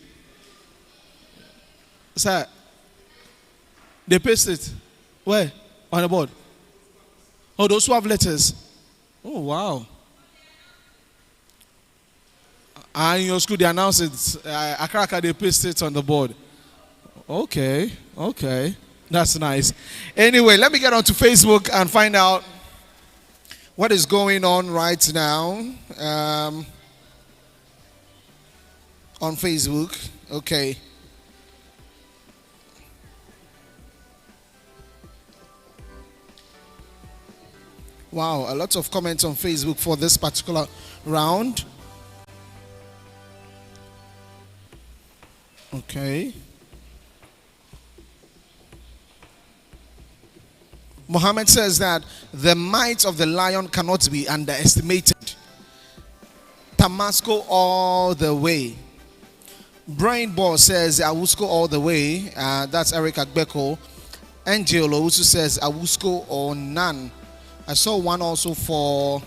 Sir, they paste it. Where? On the board. Oh, those who have letters. Oh, wow. And in your school, they announce it. Akraka, they paste it on the board. Okay. That's nice. Anyway, let me get onto Facebook and find out what is going on right now on Facebook. Okay. Wow, a lot of comments on Facebook for this particular round. Okay. Mohammed says that the might of the lion cannot be underestimated. Tamasco all the way. Brain Ball says Awusko all the way. That's Eric Agbeko. Angelo also says Awusko or none. I saw one also for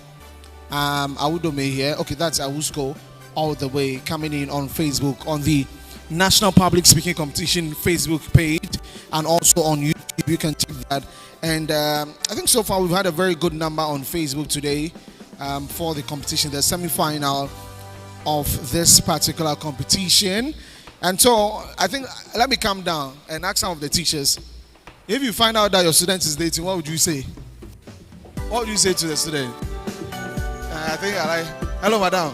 Awudome here. Okay, that's Awusko all the way coming in on Facebook on the National Public Speaking Competition Facebook page and also on YouTube. You can check that. And I think so far we've had a very good number on Facebook today for the competition, the semi-final of this particular competition. And so I think let me calm down and ask some of the teachers. If you find out that your student is dating, what would you say? What would you say to the student? I think hello, madam.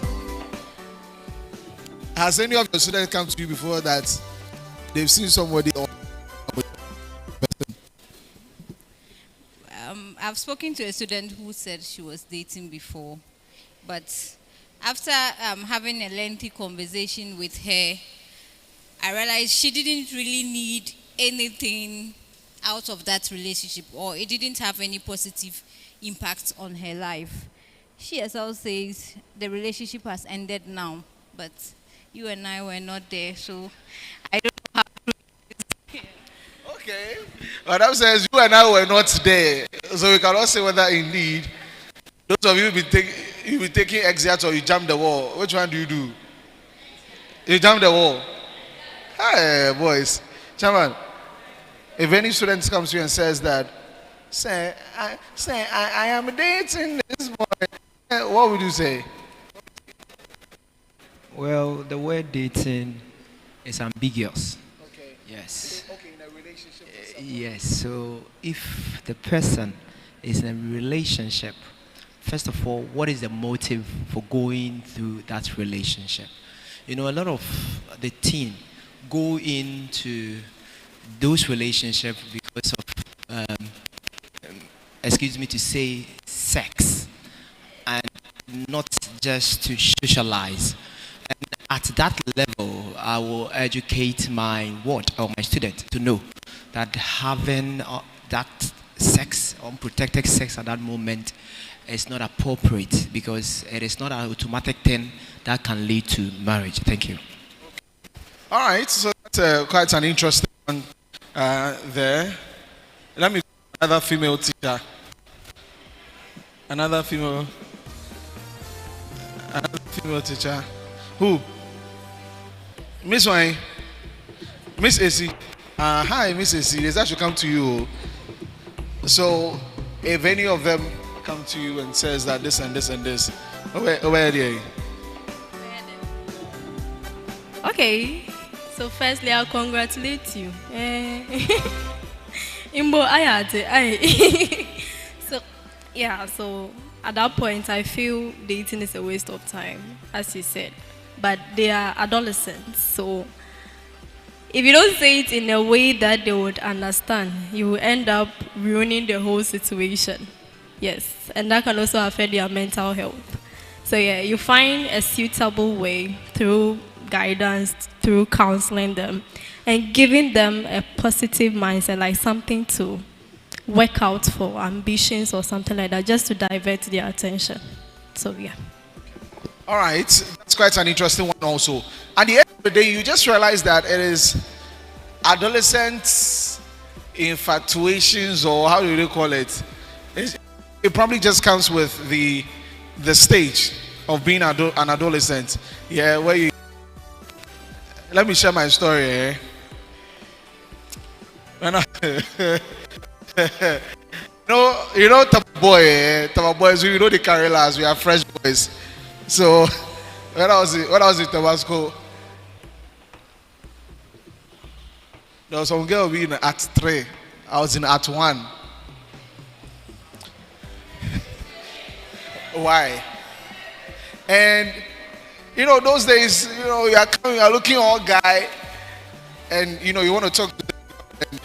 Has any of your students come to you before that they've seen somebody? I've spoken to a student who said she was dating before, but after having a lengthy conversation with her, I realized she didn't really need anything out of that relationship, or it didn't have any positive impact on her life. She herself says the relationship has ended now, but you and I were not there, so I don't know how to. Okay. Madam says you and I were not there, so we cannot say whether indeed those of you will be taking exits or you jump the wall. Which one do you do? You jump the wall. Hey, boys. Chairman, if any student comes to you and says that, I am dating this boy, what would you say? Well, the word dating is ambiguous. Okay. Yes. Okay, in a relationship. Yes. So if the person is in a relationship, first of all, what is the motive for going through that relationship? You know, a lot of the teen go into those relationships because of, excuse me to say, sex, and not just to socialize. And at that level, I will educate my my student to know that having that sex, unprotected sex at that moment is not appropriate, because it is not an automatic thing that can lead to marriage. Thank you. All right, so that's quite an interesting one there. Let me another female teacher. Another female teacher. Who? Miss Wine. Miss AC. Hi, Miss AC. That should come to you. So, if any of them come to you and says that this and this and this, where are they? Okay. So, firstly, I'll congratulate you. Imbo, I had it. So, yeah. So, at that point, I feel dating is a waste of time, as you said. But they are adolescents, so if you don't say it in a way that they would understand, you will end up ruining the whole situation. Yes, and that can also affect their mental health. So yeah, you find a suitable way through guidance, through counseling them, and giving them a positive mindset, like something to work out for, ambitions or something like that, just to divert their attention. So yeah. All right, that's quite an interesting one also. At the end of the day, you just realize that it is adolescent infatuations, or how do you call it? It probably just comes with the stage of being an adolescent. Yeah, where you... Let me share my story. Eh? You know, Tapa Boy, Tapa Boys, you know the Carolas, we are fresh boys. So when I was in Tabasco, there was some girl being at 3. I was in at 1. Why? And you know, those days, you know, you are looking all guy, and you know you want to talk to them,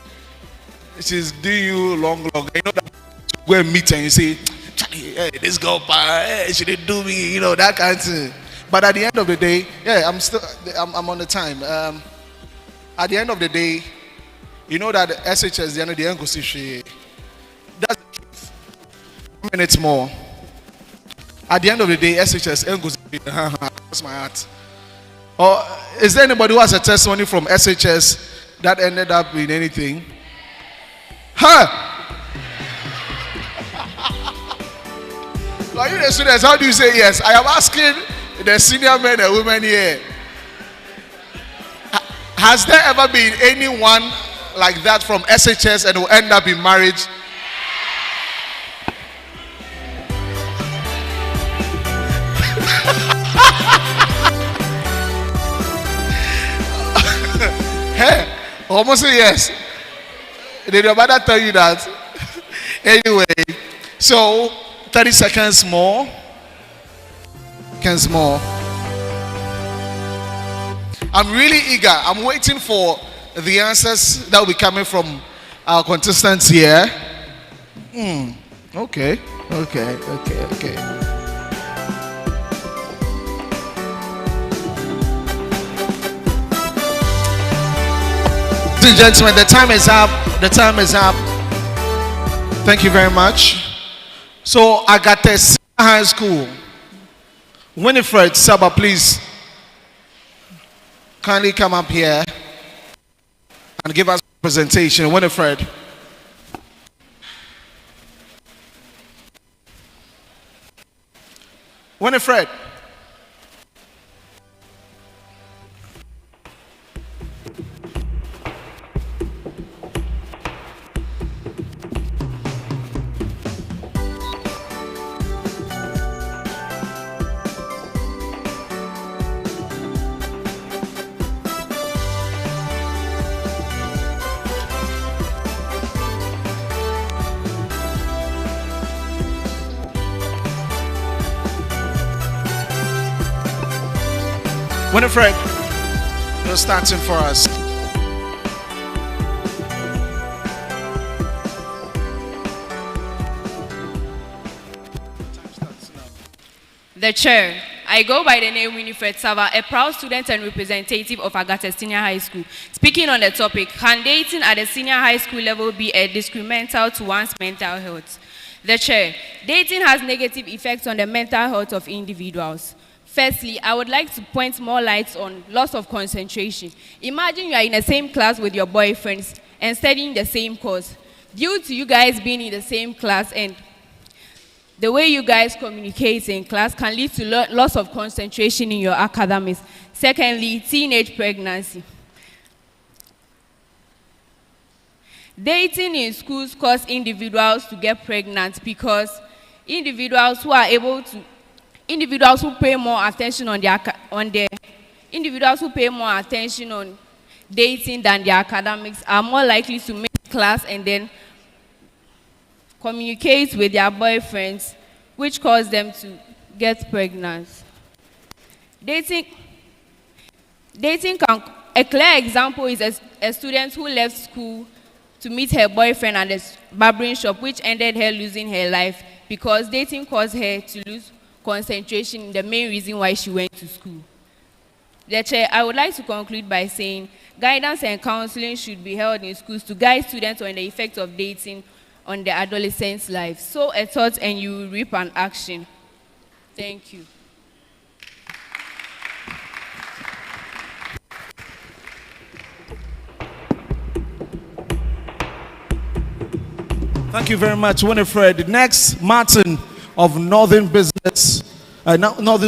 and she's doing you long. You know that you go and meet her and you say, hey, this girl, hey, she didn't do me, you know, that kind of thing. But at the end of the day, yeah, I'm on the time. At the end of the day, you know that the SHS, the end of the English, that's the truth. 2 minutes more. At the end of the day, SHS, English, that's my heart. Or is there anybody who has a testimony from SHS that ended up in anything? Huh? Are you the students? How do you say yes? I am asking the senior men and women here. Has there ever been anyone like that from SHS and will end up in marriage? Hey, almost say yes. Did your mother tell you that? Anyway, so 30 seconds more. I'm really eager. I'm waiting for the answers that will be coming from our contestants here. Okay. Ladies and gentlemen, the time is up. Thank you very much. So I got this high school. Winifred Saba, please kindly come up here and give us a presentation. Winifred. Winifred. Winifred, you're starting for us. The chair. I go by the name Winifred Sava, a proud student and representative of Agata Senior High School. Speaking on the topic, can dating at the senior high school level be a detrimental to one's mental health? The chair. Dating has negative effects on the mental health of individuals. Firstly, I would like to point more light on loss of concentration. Imagine you are in the same class with your boyfriends and studying the same course. Due to you guys being in the same class and the way you guys communicate in class can lead to loss of concentration in your academics. Secondly, teenage pregnancy. Dating in schools cause individuals to get pregnant because individuals who pay more attention on dating than their academics are more likely to miss class and then communicate with their boyfriends, which cause them to get pregnant. A clear example is a student who left school to meet her boyfriend at a barbering shop, which ended her losing her life because dating caused her to lose concentration, the main reason why she went to school. The chair, I would like to conclude by saying guidance and counseling should be held in schools to guide students on the effects of dating on the adolescent's life. Sow a thought and you will reap an action. Thank you. Thank you very much, Winifred. Next, Martin of Northern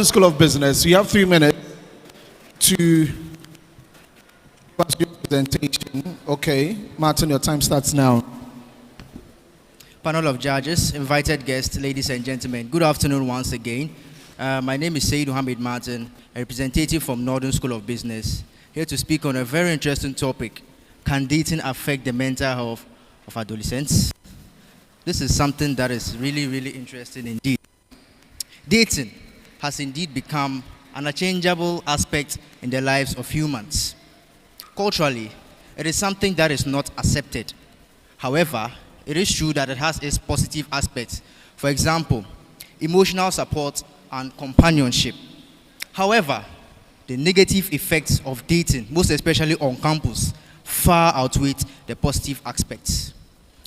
School of Business. You have 3 minutes to pass your presentation. Okay, Martin, your time starts now. Panel of judges, invited guests, ladies and gentlemen, good afternoon once again. My name is Said Mohammed Martin, a representative from Northern School of Business, here to speak on a very interesting topic. Can dating affect the mental health of adolescents? This is something that is really, really interesting indeed. Dating has indeed become an unchangeable aspect in the lives of humans. Culturally, it is something that is not accepted. However, it is true that it has its positive aspects. For example, emotional support and companionship. However, the negative effects of dating, most especially on campus, far outweigh the positive aspects.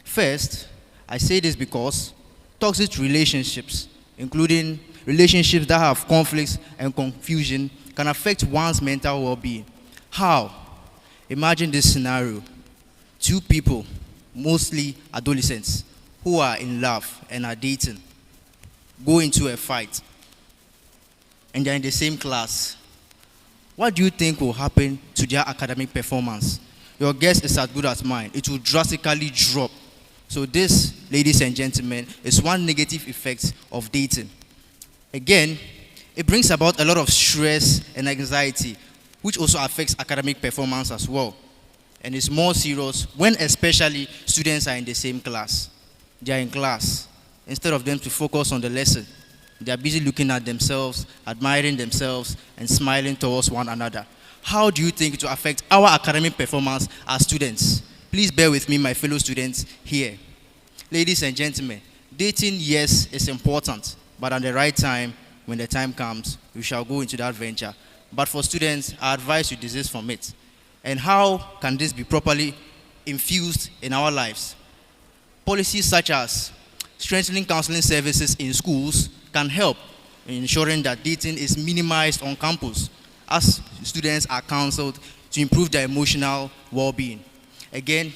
First, I say this because toxic relationships, including relationships that have conflicts and confusion, can affect one's mental well-being. How? Imagine this scenario. Two people, mostly adolescents, who are in love and are dating, go into a fight, and they're in the same class. What do you think will happen to their academic performance? Your guess is as good as mine. It will drastically drop. So this, ladies and gentlemen, is one negative effect of dating. Again, it brings about a lot of stress and anxiety, which also affects academic performance as well. And it's more serious when especially students are in the same class. They are in class. Instead of them to focus on the lesson, they are busy looking at themselves, admiring themselves, and smiling towards one another. How do you think it will affect our academic performance as students? Please bear with me, my fellow students here. Ladies and gentlemen, dating, yes, is important, but at the right time, when the time comes, we shall go into that venture. But for students, I advise you desist from it. And how can this be properly infused in our lives? Policies such as strengthening counseling services in schools can help in ensuring that dating is minimized on campus as students are counseled to improve their emotional well-being. Again,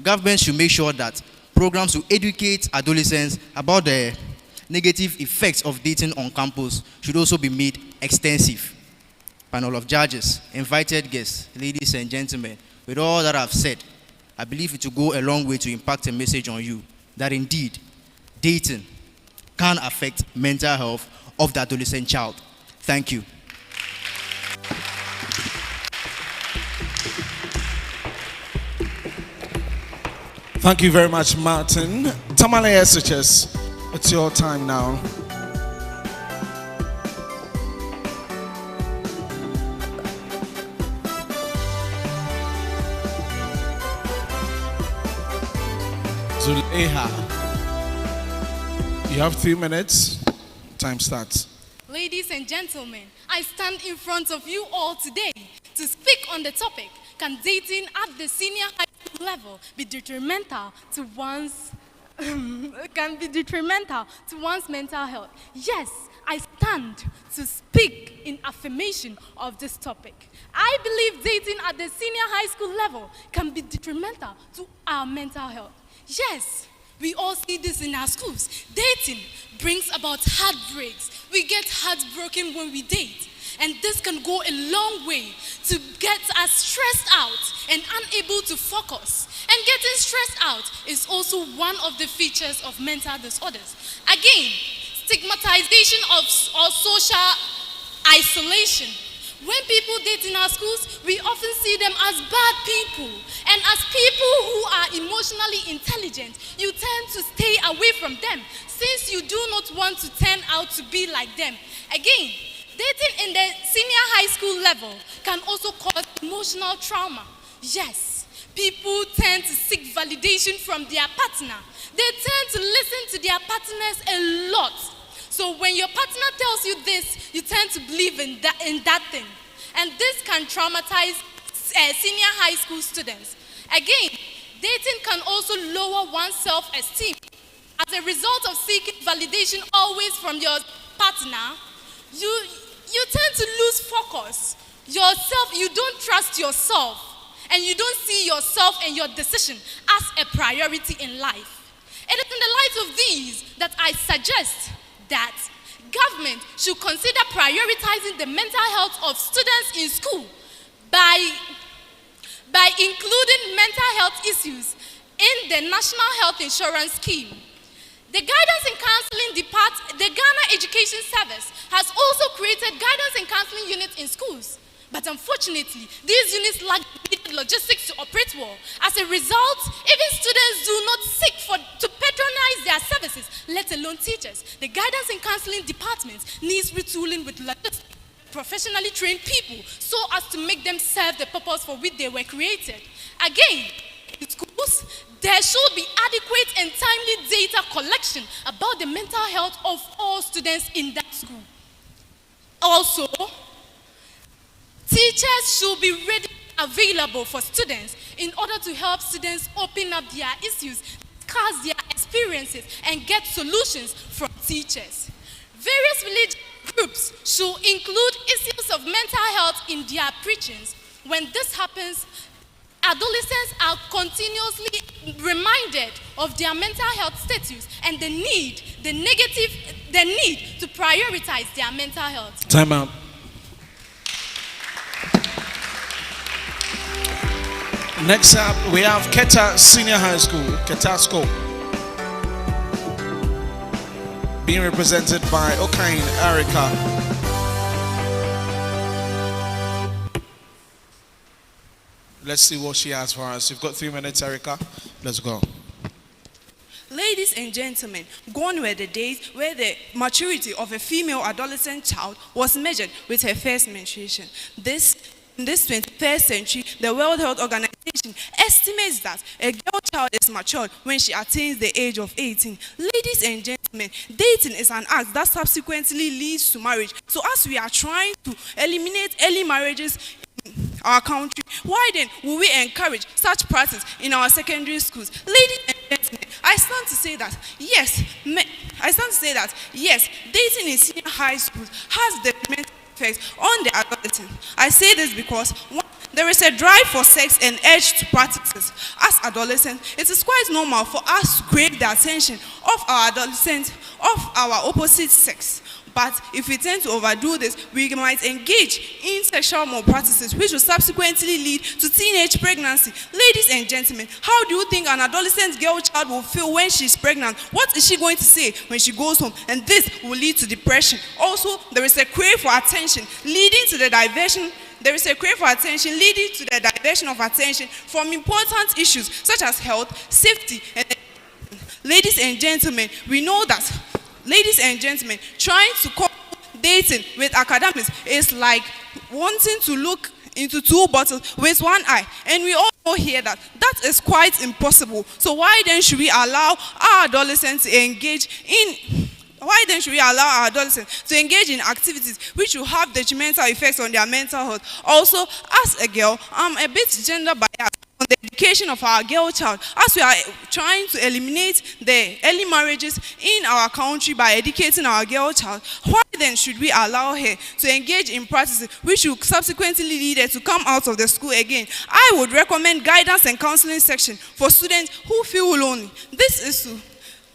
government should make sure that programs to educate adolescents about the negative effects of dating on campus should also be made extensive. Panel of judges, invited guests, ladies and gentlemen, with all that I've said, I believe it will go a long way to impact a message on you that indeed dating can affect mental health of the adolescent child. Thank you. Thank you very much, Martin. Tamale SHS, it's your time now. Zuleha. You have 3 minutes. Time starts. Ladies and gentlemen, I stand in front of you all today to speak on the topic, can dating at the senior high school level be detrimental to one's mental health? Yes, I stand to speak in affirmation of this topic. I believe dating at the senior high school level can be detrimental to our mental health. Yes, we all see this in our schools. Dating brings about heartbreaks. We get heartbroken when we date. And this can go a long way to get us stressed out and unable to focus. And getting stressed out is also one of the features of mental disorders. Again, stigmatization of or social isolation. When people date in our schools, we often see them as bad people. And as people who are emotionally intelligent, you tend to stay away from them since you do not want to turn out to be like them. Again, dating in the senior high school level can also cause emotional trauma. Yes, people tend to seek validation from their partner. They tend to listen to their partners a lot. So when your partner tells you this, you tend to believe in that thing. And this can traumatize senior high school students. Again, dating can also lower one's self-esteem. As a result of seeking validation always from your partner, you tend to lose focus. You don't trust yourself, and you don't see yourself and your decision as a priority in life. It is in the light of these that I suggest that government should consider prioritizing the mental health of students in school by including mental health issues in the National Health Insurance Scheme. The Guidance and Counseling Department, the Ghana Education Service, has also created guidance and counseling units in schools. But unfortunately, these units lack logistics to operate well. As a result, even students do not seek to patronize their services, let alone teachers. The Guidance and Counseling Department needs retooling with logistics, professionally trained people, so as to make them serve the purpose for which they were created. Again, in schools, there should be adequate and timely data collection about the mental health of all students in that school. Also, teachers should be ready and available for students in order to help students open up their issues, discuss their experiences, and get solutions from teachers. Various religious groups should include issues of mental health in their preachings. When this happens, adolescents are continuously reminded of their mental health status and the need to prioritize their mental health. Time out. Next up, we have Keta Senior High School, Ketasco, being represented by Okain Erica. Let's see what she has for us. You've got 3 minutes, Erica. Let's go. Ladies and gentlemen, gone were the days where the maturity of a female adolescent child was measured with her first menstruation. In this 21st century, the World Health Organization estimates that a girl child is matured when she attains the age of 18. Ladies and gentlemen, dating is an act that subsequently leads to marriage. So as we are trying to eliminate early marriages in our country, why then will we encourage such practice in our secondary schools? Ladies and gentlemen, I stand to say that yes, dating in senior high schools has detrimental effects on the adolescent. I say this because there is a drive for sex and urge to practices. As adolescents, it is quite normal for us to crave the attention of our adolescents, of our opposite sex. But if we tend to overdo this, we might engage in sexual malpractices, which will subsequently lead to teenage pregnancy. Ladies and gentlemen, how do you think an adolescent girl child will feel when she's pregnant? What is she going to say when she goes home? And this will lead to depression. Also, there is a crave for attention, leading to the diversion. There is a crave for attention, leading to the diversion of attention from important issues such as health, safety, and ladies and gentlemen, we know that. Ladies and gentlemen, trying to couple dating with academics is like wanting to look into 2 bottles with one eye. And we all know here that that is quite impossible. So why then should we allow our adolescents to engage in activities which will have detrimental effects on their mental health? Also, as a girl, I'm a bit gender biased on the education of our girl child, as we are trying to eliminate the early marriages in our country by educating our girl child. Why then should we allow her to engage in practices which will subsequently lead her to come out of the school again? I would recommend guidance and counseling section for students who feel lonely.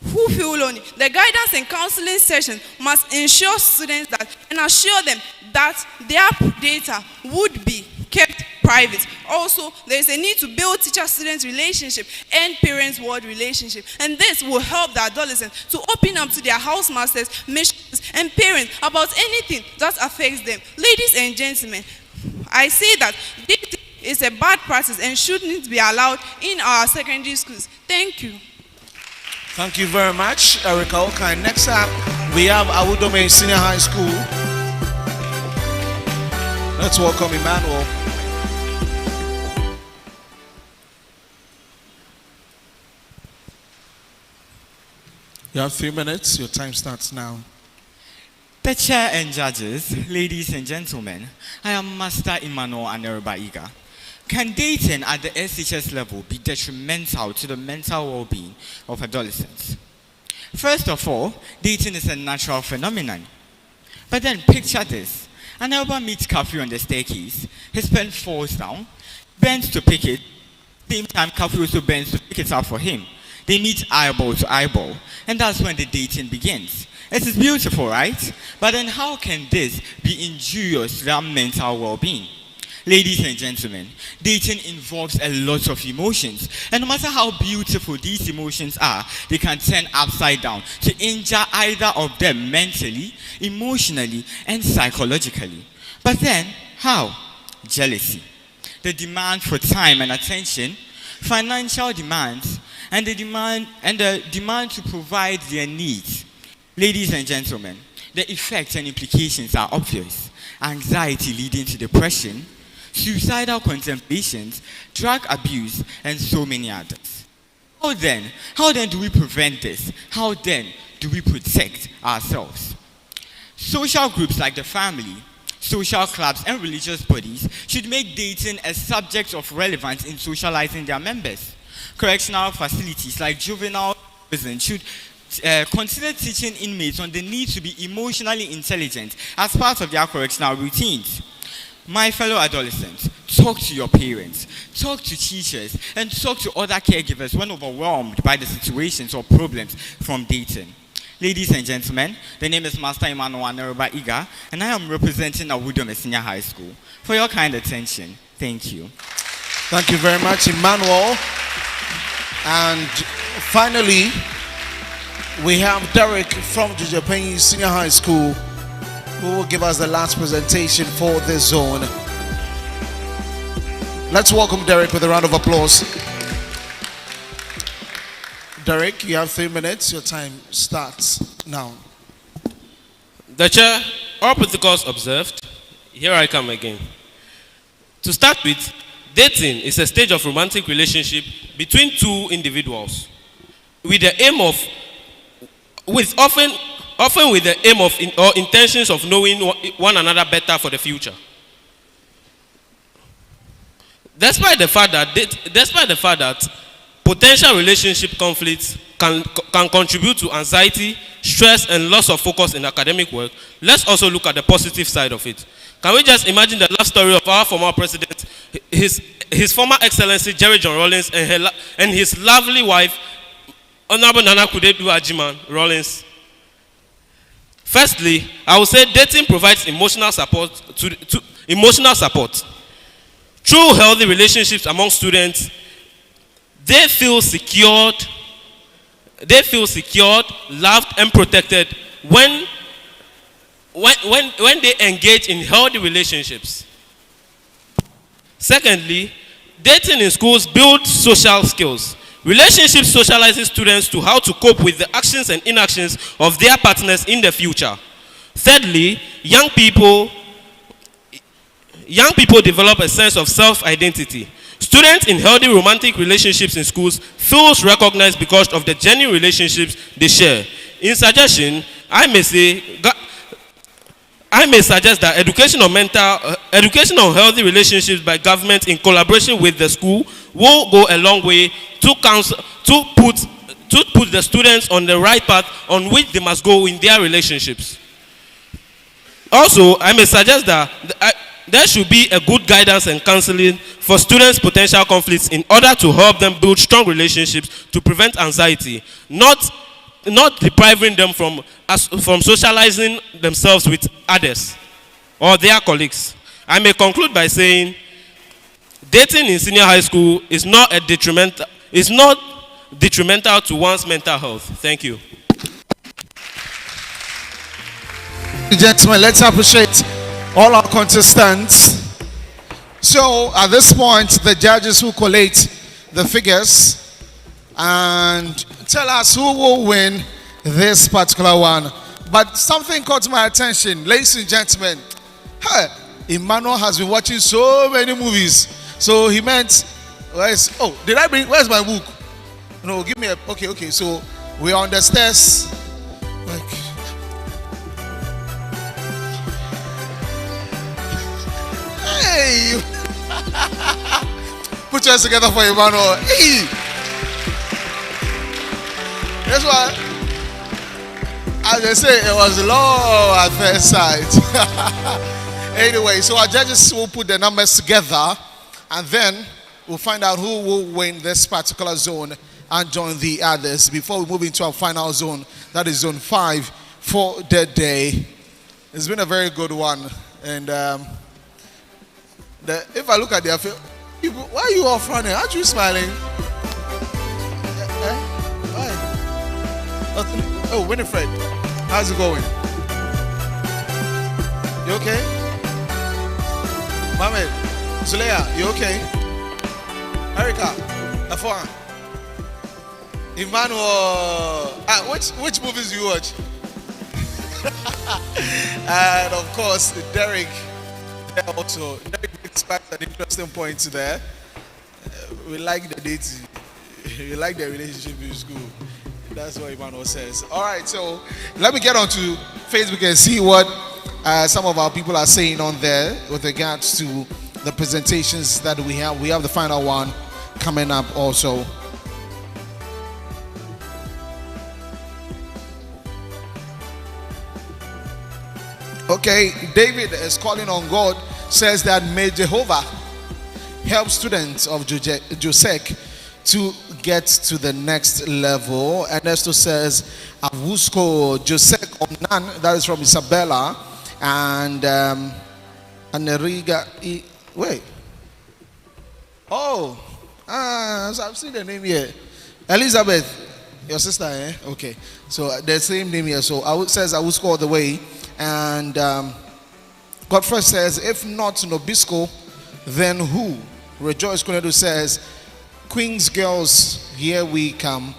The guidance and counseling session must ensure students that and assure them that their data would be kept private. Also, there is a need to build teacher-student relationship and parents-ward relationship, and this will help the adolescents to open up to their housemasters, missions, and parents about anything that affects them. Ladies and gentlemen, I say that this is a bad practice and shouldn't be allowed in our secondary schools. Thank you. Thank you very much, Erica Okai. Next up, we have Awudome Senior High School. Let's welcome Emmanuel. You have 3 minutes. Your time starts now. The chair and judges, ladies and gentlemen, I am Master Emmanuel Anerubaiga. Can dating at the SHS level be detrimental to the mental well-being of adolescents? First of all, dating is a natural phenomenon. But then picture this. An elbow meets Kafi on the staircase. His pen falls down, bends to pick it. Same time, Kafi also bends to pick it up for him. They meet eyeball to eyeball, and that's when the dating begins. It is beautiful, right? But then how can this be injurious to their mental well-being? Ladies and gentlemen, dating involves a lot of emotions, and no matter how beautiful these emotions are, they can turn upside down to injure either of them mentally, emotionally, and psychologically. But then, how? Jealousy, the demand for time and attention, financial demands, and the demand to provide their needs. Ladies and gentlemen, the effects and implications are obvious. Anxiety leading to depression, suicidal contemplations, drug abuse, and so many others. How then do we prevent this? How then do we protect ourselves? Social groups like the family, social clubs, and religious bodies should make dating a subject of relevance in socializing their members. Correctional facilities like juvenile prison should consider teaching inmates on the need to be emotionally intelligent as part of their correctional routines. My fellow adolescents, talk to your parents, talk to teachers, and talk to other caregivers when overwhelmed by the situations or problems from dating. Ladies and gentlemen, the name is Master Emmanuel Anerubaiga, and I am representing Awudome Senior High School. For your kind attention, thank you. Thank you very much, Emmanuel. And finally, we have Derek from Jujapenyi Senior High School, who will give us the last presentation for this zone. Let's welcome Derek with a round of applause. Derek, you have 3 minutes. Your time starts now. The chair, all protocols observed. Here I come again. To start with, dating is a stage of romantic relationship between two individuals with the aim of, often with the aim of or intentions of knowing one another better for the future. Despite the fact that potential relationship conflicts can contribute to anxiety, stress, and loss of focus in academic work, let's also look at the positive side of it. Can we just imagine the love story of our former president, his former excellency Jerry John Rawlings, and his lovely wife, Honorable Nana Kudedu Ajiman Rawlings? Firstly, I would say dating provides emotional support. Through healthy relationships among students, they feel secured, loved, and protected when they engage in healthy relationships. Secondly, dating in schools builds social skills. Relationships socializes students to how to cope with the actions and inactions of their partners in the future. Thirdly, young people Young people develop a sense of self-identity. Students in healthy romantic relationships in schools feel recognized because of the genuine relationships they share. In suggestion, I may suggest that education on healthy relationships by government in collaboration with the school will go a long way to put the students on the right path on which they must go in their relationships. Also, I may suggest that there should be a good guidance and counseling for students' potential conflicts in order to help them build strong relationships to prevent anxiety, not depriving them from socializing themselves with others or their colleagues. I may conclude by saying dating in senior high school is not detrimental to one's mental health. Thank you. Gentlemen, let's appreciate all our contestants. So at this point, the judges who collate the figures and tell us who will win this particular one. But something caught my attention, ladies and gentlemen. Hey, Emmanuel has been watching so many movies. So he meant, where's my book? No, give me a, okay. So we are on the stairs. Like, hey, put yours together for Emmanuel. Hey. That's why, as they say, it was low at first sight. Anyway, so our judges will put the numbers together, and then we'll find out who will win this particular zone and join the others before we move into our final zone. That is zone 5 for the day. It's been a very good one, and if I look at their face, people, why are you all frowning? Aren't you smiling? Why? Oh, Winifred, how's it going? You okay? Mohamed, Zuleya, you okay? Erica, Afwan, Emmanuel. Which movies do you watch? And of course, Derek. Also, Derek makes an interesting point there. We like the dating. We like the relationship in school. That's what Emmanuel says. All right, so let me get on to Facebook and see what some of our people are saying on there with regards to the presentations that we have. We have the final one coming up also. Okay, David is calling on God, says that may Jehovah help students of Josek to get to the next level. Ernesto says, Avusco Josek Omnan, that is from Isabella, and Aneriga. Wait. Oh, so I've seen the name here. Elizabeth, your sister, eh? Okay. So the same name here. So I says Avusco all the way. And Godfrey says, if not Nobisco, then who? Rejoice Konedo says, Queen's Girls, here we come.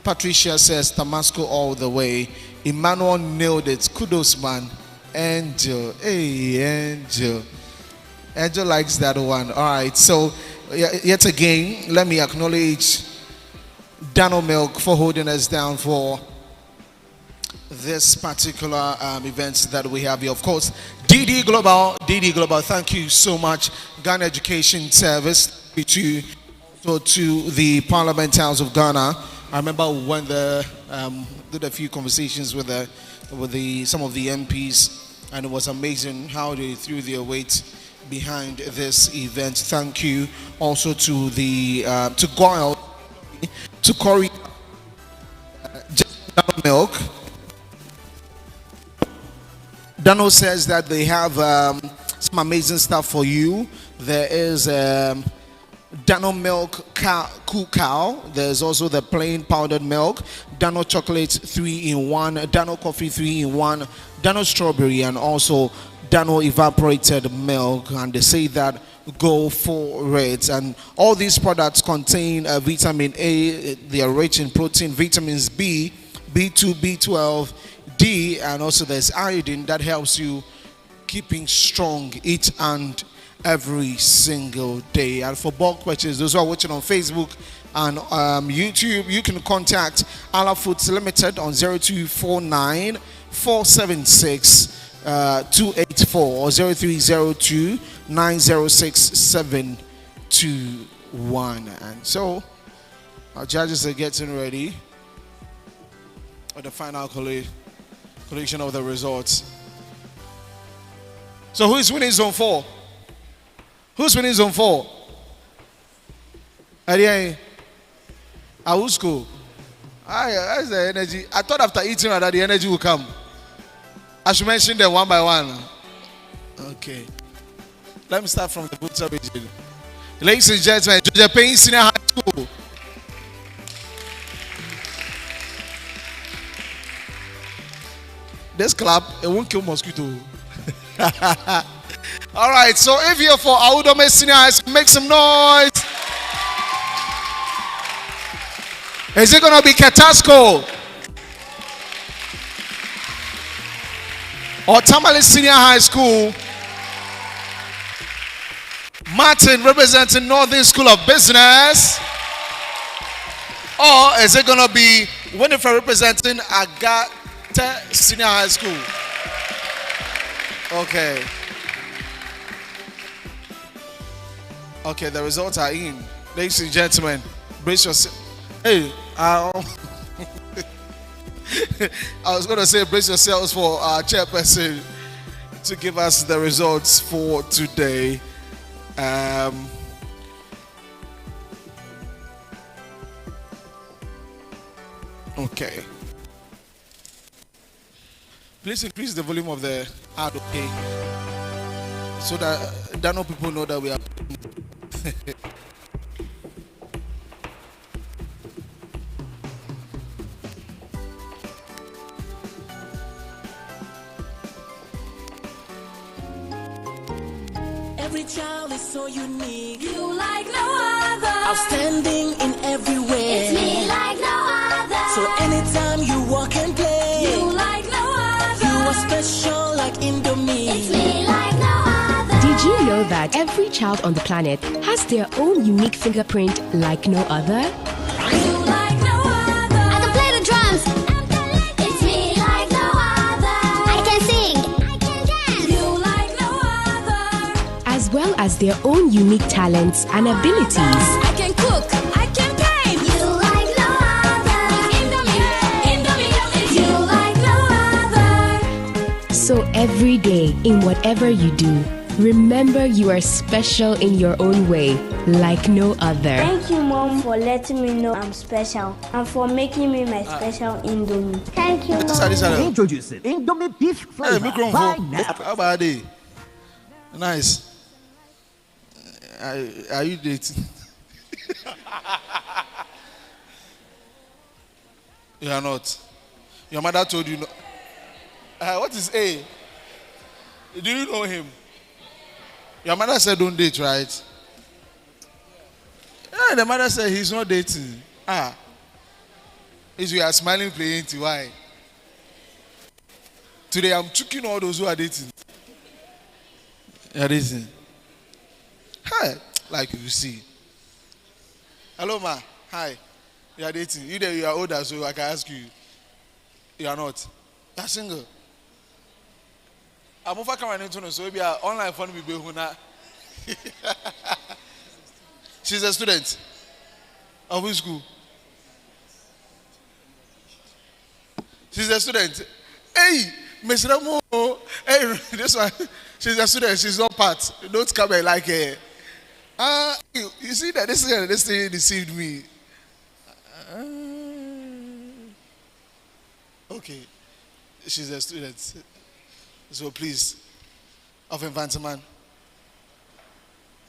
Patricia says, Tamasco all the way. Emmanuel nailed it. Kudos, man. Angel. Hey, Angel. Angel likes that one. All right. So, yet again, let me acknowledge Dano Milk for holding us down for this particular events that we have here. Of course, DD Global, thank you so much. Ghana Education Service, to the Parliament House of Ghana. I remember when did a few conversations with some of the MPs, and it was amazing how they threw their weight behind this event. Thank you also to the to Goyle, to Corey, Milk. Dano says that they have some amazing stuff for you. There is Dano Milk Cool Cow. There's also the plain powdered milk, Dano Chocolate 3-in-1, Dano Coffee 3-in-1, Dano Strawberry, and also Dano Evaporated Milk. And they say that go for it. And all these products contain vitamin A. They are rich in protein, vitamins B, B2, B12, D, and also there's iodine that helps you keeping strong each and every single day. And for bulk purchase, those who are watching on Facebook and YouTube, you can contact Allah Foods Limited on 0249 476 284 or 0302 906 721. And so our judges are getting ready for the final collection of the results. So who is winning zone 4? Who's winning zone 4? Adiye. Awusko. That's the energy. I thought after eating that the energy will come. I should mention them one by one. Okay. Let me start from the boots of it. Ladies and gentlemen, Georgia Payne Senior High School. This club, it won't kill mosquito. All right, so if you're for Audome Senior High School, make some noise. Is it going to be Katasco? Or Tamale Senior High School? Martin representing Northern School of Business? Or is it going to be Winifred representing Agate Senior High School? Okay. Okay, the results are in. Ladies and gentlemen, brace yourself. Hey, I was going to say brace yourselves for our chairperson to give us the results for today. Okay. Please increase the volume of the ad, okay? So that no people know that we are. Every child is so unique. You like no other. Outstanding in every way. It's me like no other. So anytime you walk and play, You like no other. you are special like Indomie. It's me like no other. Did you know that every child on the planet has their own unique fingerprint like no other? You like no other. I can play the drums. It's me like no other. I can sing. I can dance. You like no other. As well as their own unique talents and abilities. I can cook. I can paint. You like no other. Indomie. You like no other. So every day, in whatever you do, remember you are special in your own way, like no other. Thank you, Mom, for letting me know I'm special and for making me my special Indomie. Thank you, Mom. Introducing Indomie beef flavor. Hey, microphone. How about it? Nice. Are you dating? You are not. Your mother told you no. What is A? Do you know him? Your mother said don't date, right? Yeah, the mother said he's not dating. Is you are smiling playing to why? Today I'm choking all those who are dating. You are dating. Hi, like you see. Hello, ma. Hi. You are dating. You there, you are older, so I can ask you. You are not. You are single. I'm over coming into so maybe online phone will be huna. She's a student of which school? She's a student. Hey, Miss Ramo. Hey, this one. She's a student. She's not part. Don't come and like her. You see that this thing deceived me. Okay, she's a student. So please, of Infantaman.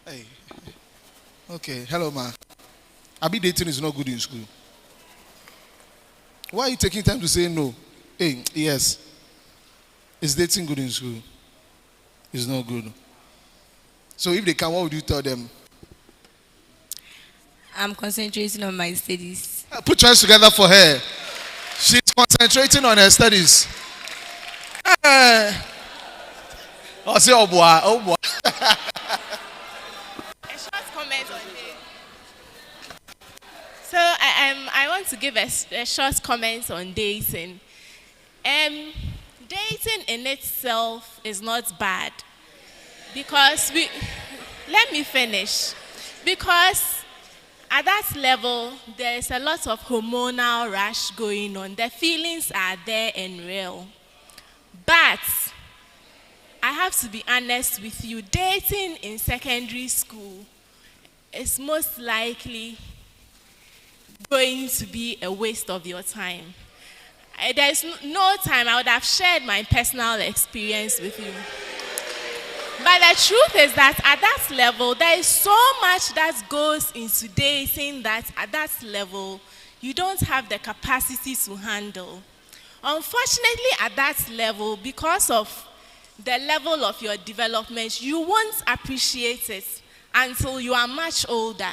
Hey. Okay, hello, ma. Abi dating is not good in school. Why are you taking time to say no? Hey, yes. Is dating good in school? It's not good. So if they come, what would you tell them? I'm concentrating on my studies. Put your hands together for her. She's concentrating on her studies. Oh, say, oh boy, oh boy. want to give a short comment on dating. Dating in itself is not bad because let me finish. Because at that level, there is a lot of hormonal rush going on. The feelings are there and real. But I have to be honest with you, dating in secondary school is most likely going to be a waste of your time. There's no time I would have shared my personal experience with you. But the truth is that at that level, there is so much that goes into dating that at that level, you don't have the capacity to handle. Unfortunately, at that level, because of the level of your development, you won't appreciate it until you are much older.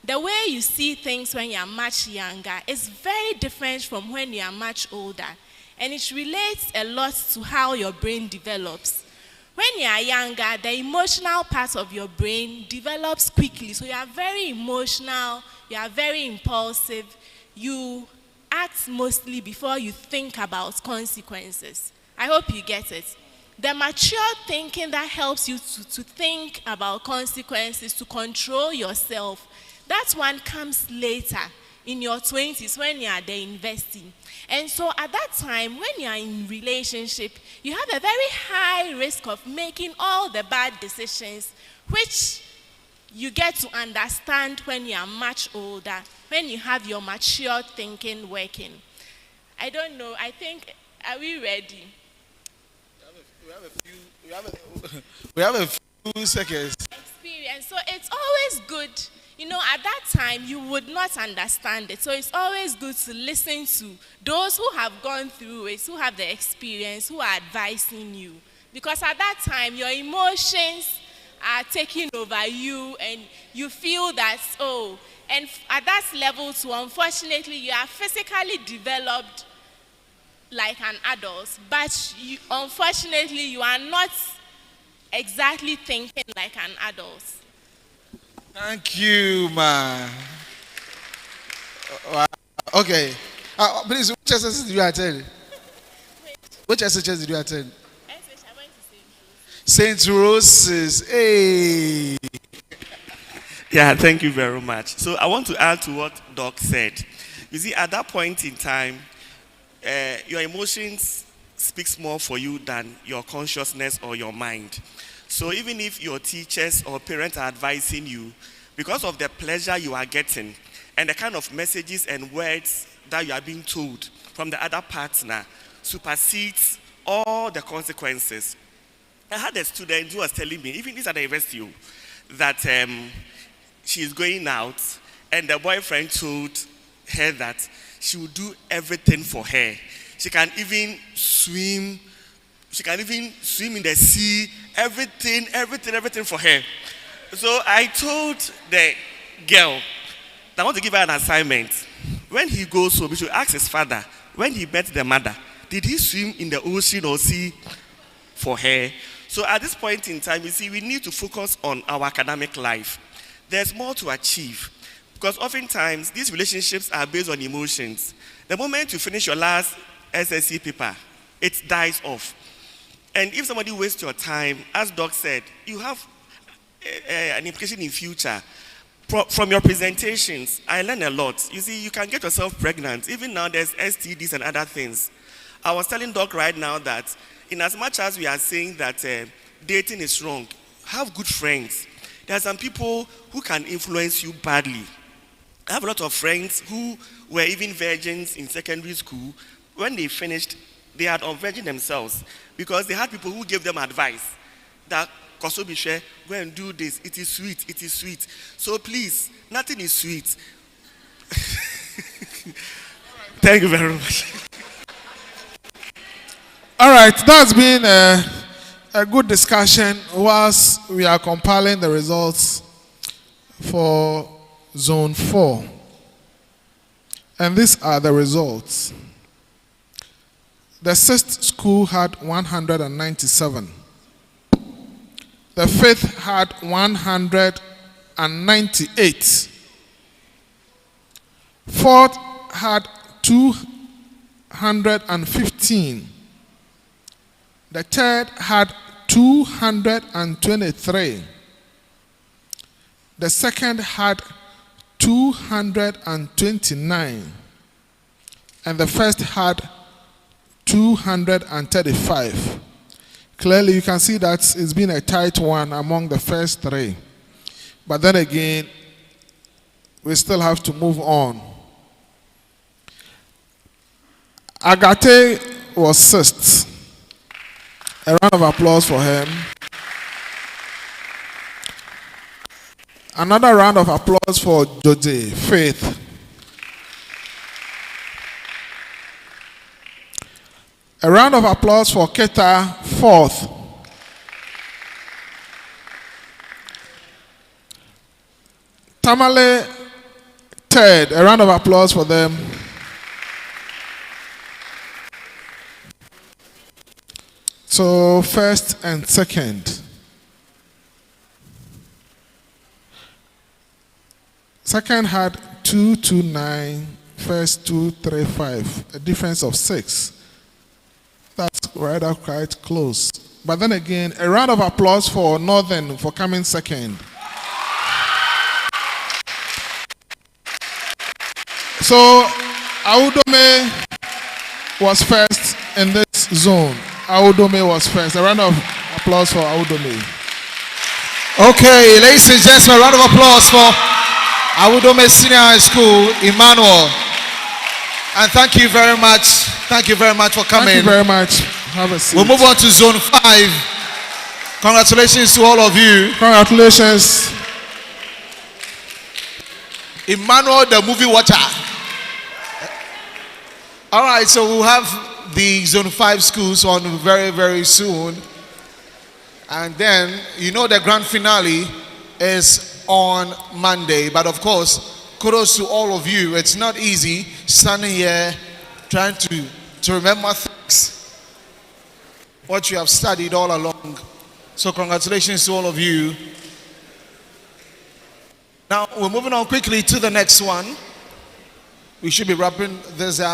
The way you see things when you are much younger is very different from when you are much older. And it relates a lot to how your brain develops. When you are younger, the emotional part of your brain develops quickly. So you are very emotional, you are very impulsive, you act mostly before you think about consequences. I hope you get it. The mature thinking that helps you to think about consequences, to control yourself, that one comes later in your 20s when you are there investing. And so at that time, when you are in relationship, you have a very high risk of making all the bad decisions, which you get to understand when you are much older, when you have your mature thinking working. I don't know, I think, are we ready? We have a few seconds. Experience. So it's always good. You know, at that time, you would not understand it. So it's always good to listen to those who have gone through it, who have the experience, who are advising you. Because at that time, your emotions are taking over you and you feel that, oh, and at that level too, unfortunately, you are physically developed like an adult, but unfortunately, you are not exactly thinking like an adult. Thank you, ma. Okay. Please, which SSS did you attend? Which SHS did you attend? St. Rose's. Hey. Yeah, thank you very much. So I want to add to what Doc said. You see, at that point in time, your emotions speaks more for you than your consciousness or your mind. So even if your teachers or parents are advising you, because of the pleasure you are getting and the kind of messages and words that you are being told from the other partner supersedes all the consequences. I had a student who was telling me, even this at the university, that she is going out and the boyfriend told her that she would do everything for her. She can even swim. She can even swim in the sea. Everything for her. So I told the girl that I want to give her an assignment. When he goes home, he should ask his father, when he met the mother, did he swim in the ocean or sea for her? So at this point in time, you see, we need to focus on our academic life. There's more to achieve. Because oftentimes, these relationships are based on emotions. The moment you finish your last SSC paper, it dies off. And if somebody wastes your time, as Doc said, you have an implication in future. From your presentations, I learned a lot. You see, you can get yourself pregnant. Even now, there's STDs and other things. I was telling Doc right now that in as much as we are saying that dating is wrong, have good friends. There are some people who can influence you badly. I have a lot of friends who were even virgins in secondary school. When they finished, they had unvirgined themselves because they had people who gave them advice that Kosobishe, go and do this. It is sweet. It is sweet. So please, nothing is sweet. Thank you very much. All right, that's been a good discussion whilst we are compiling the results for Zone 4. And these are the results. The 6th school had 197. The 5th had 198. 4th had 215. The third had 223. The second had 229. And the first had 235. Clearly, you can see that it's been a tight one among the first three. But then again, we still have to move on. Agate was sixth. A round of applause for him. Another round of applause for Jose, Faith. A round of applause for Keta, fourth. Tamale, third. A round of applause for them. So, first and second. Second had 229, first 235, a difference of 6. That's rather quite close. But then again, a round of applause for Northern for coming second. So, Audome was first in this zone. Audome was first. A round of applause for Audome. Okay, ladies and gentlemen, a round of applause for Awudome Senior High School, Emmanuel. And thank you very much. Thank you very much for coming. Thank you very much. Have a seat. We'll move on to zone 5. Congratulations to all of you. Congratulations. Emmanuel, the movie watcher. All right, so we'll have the zone 5 schools on very, very soon. And then, you know, the grand finale is on Monday. But of course, kudos to all of you. It's not easy standing here trying to remember things, what you have studied all along. So congratulations to all of you. Now we're moving on quickly to the next one. We should be wrapping this up.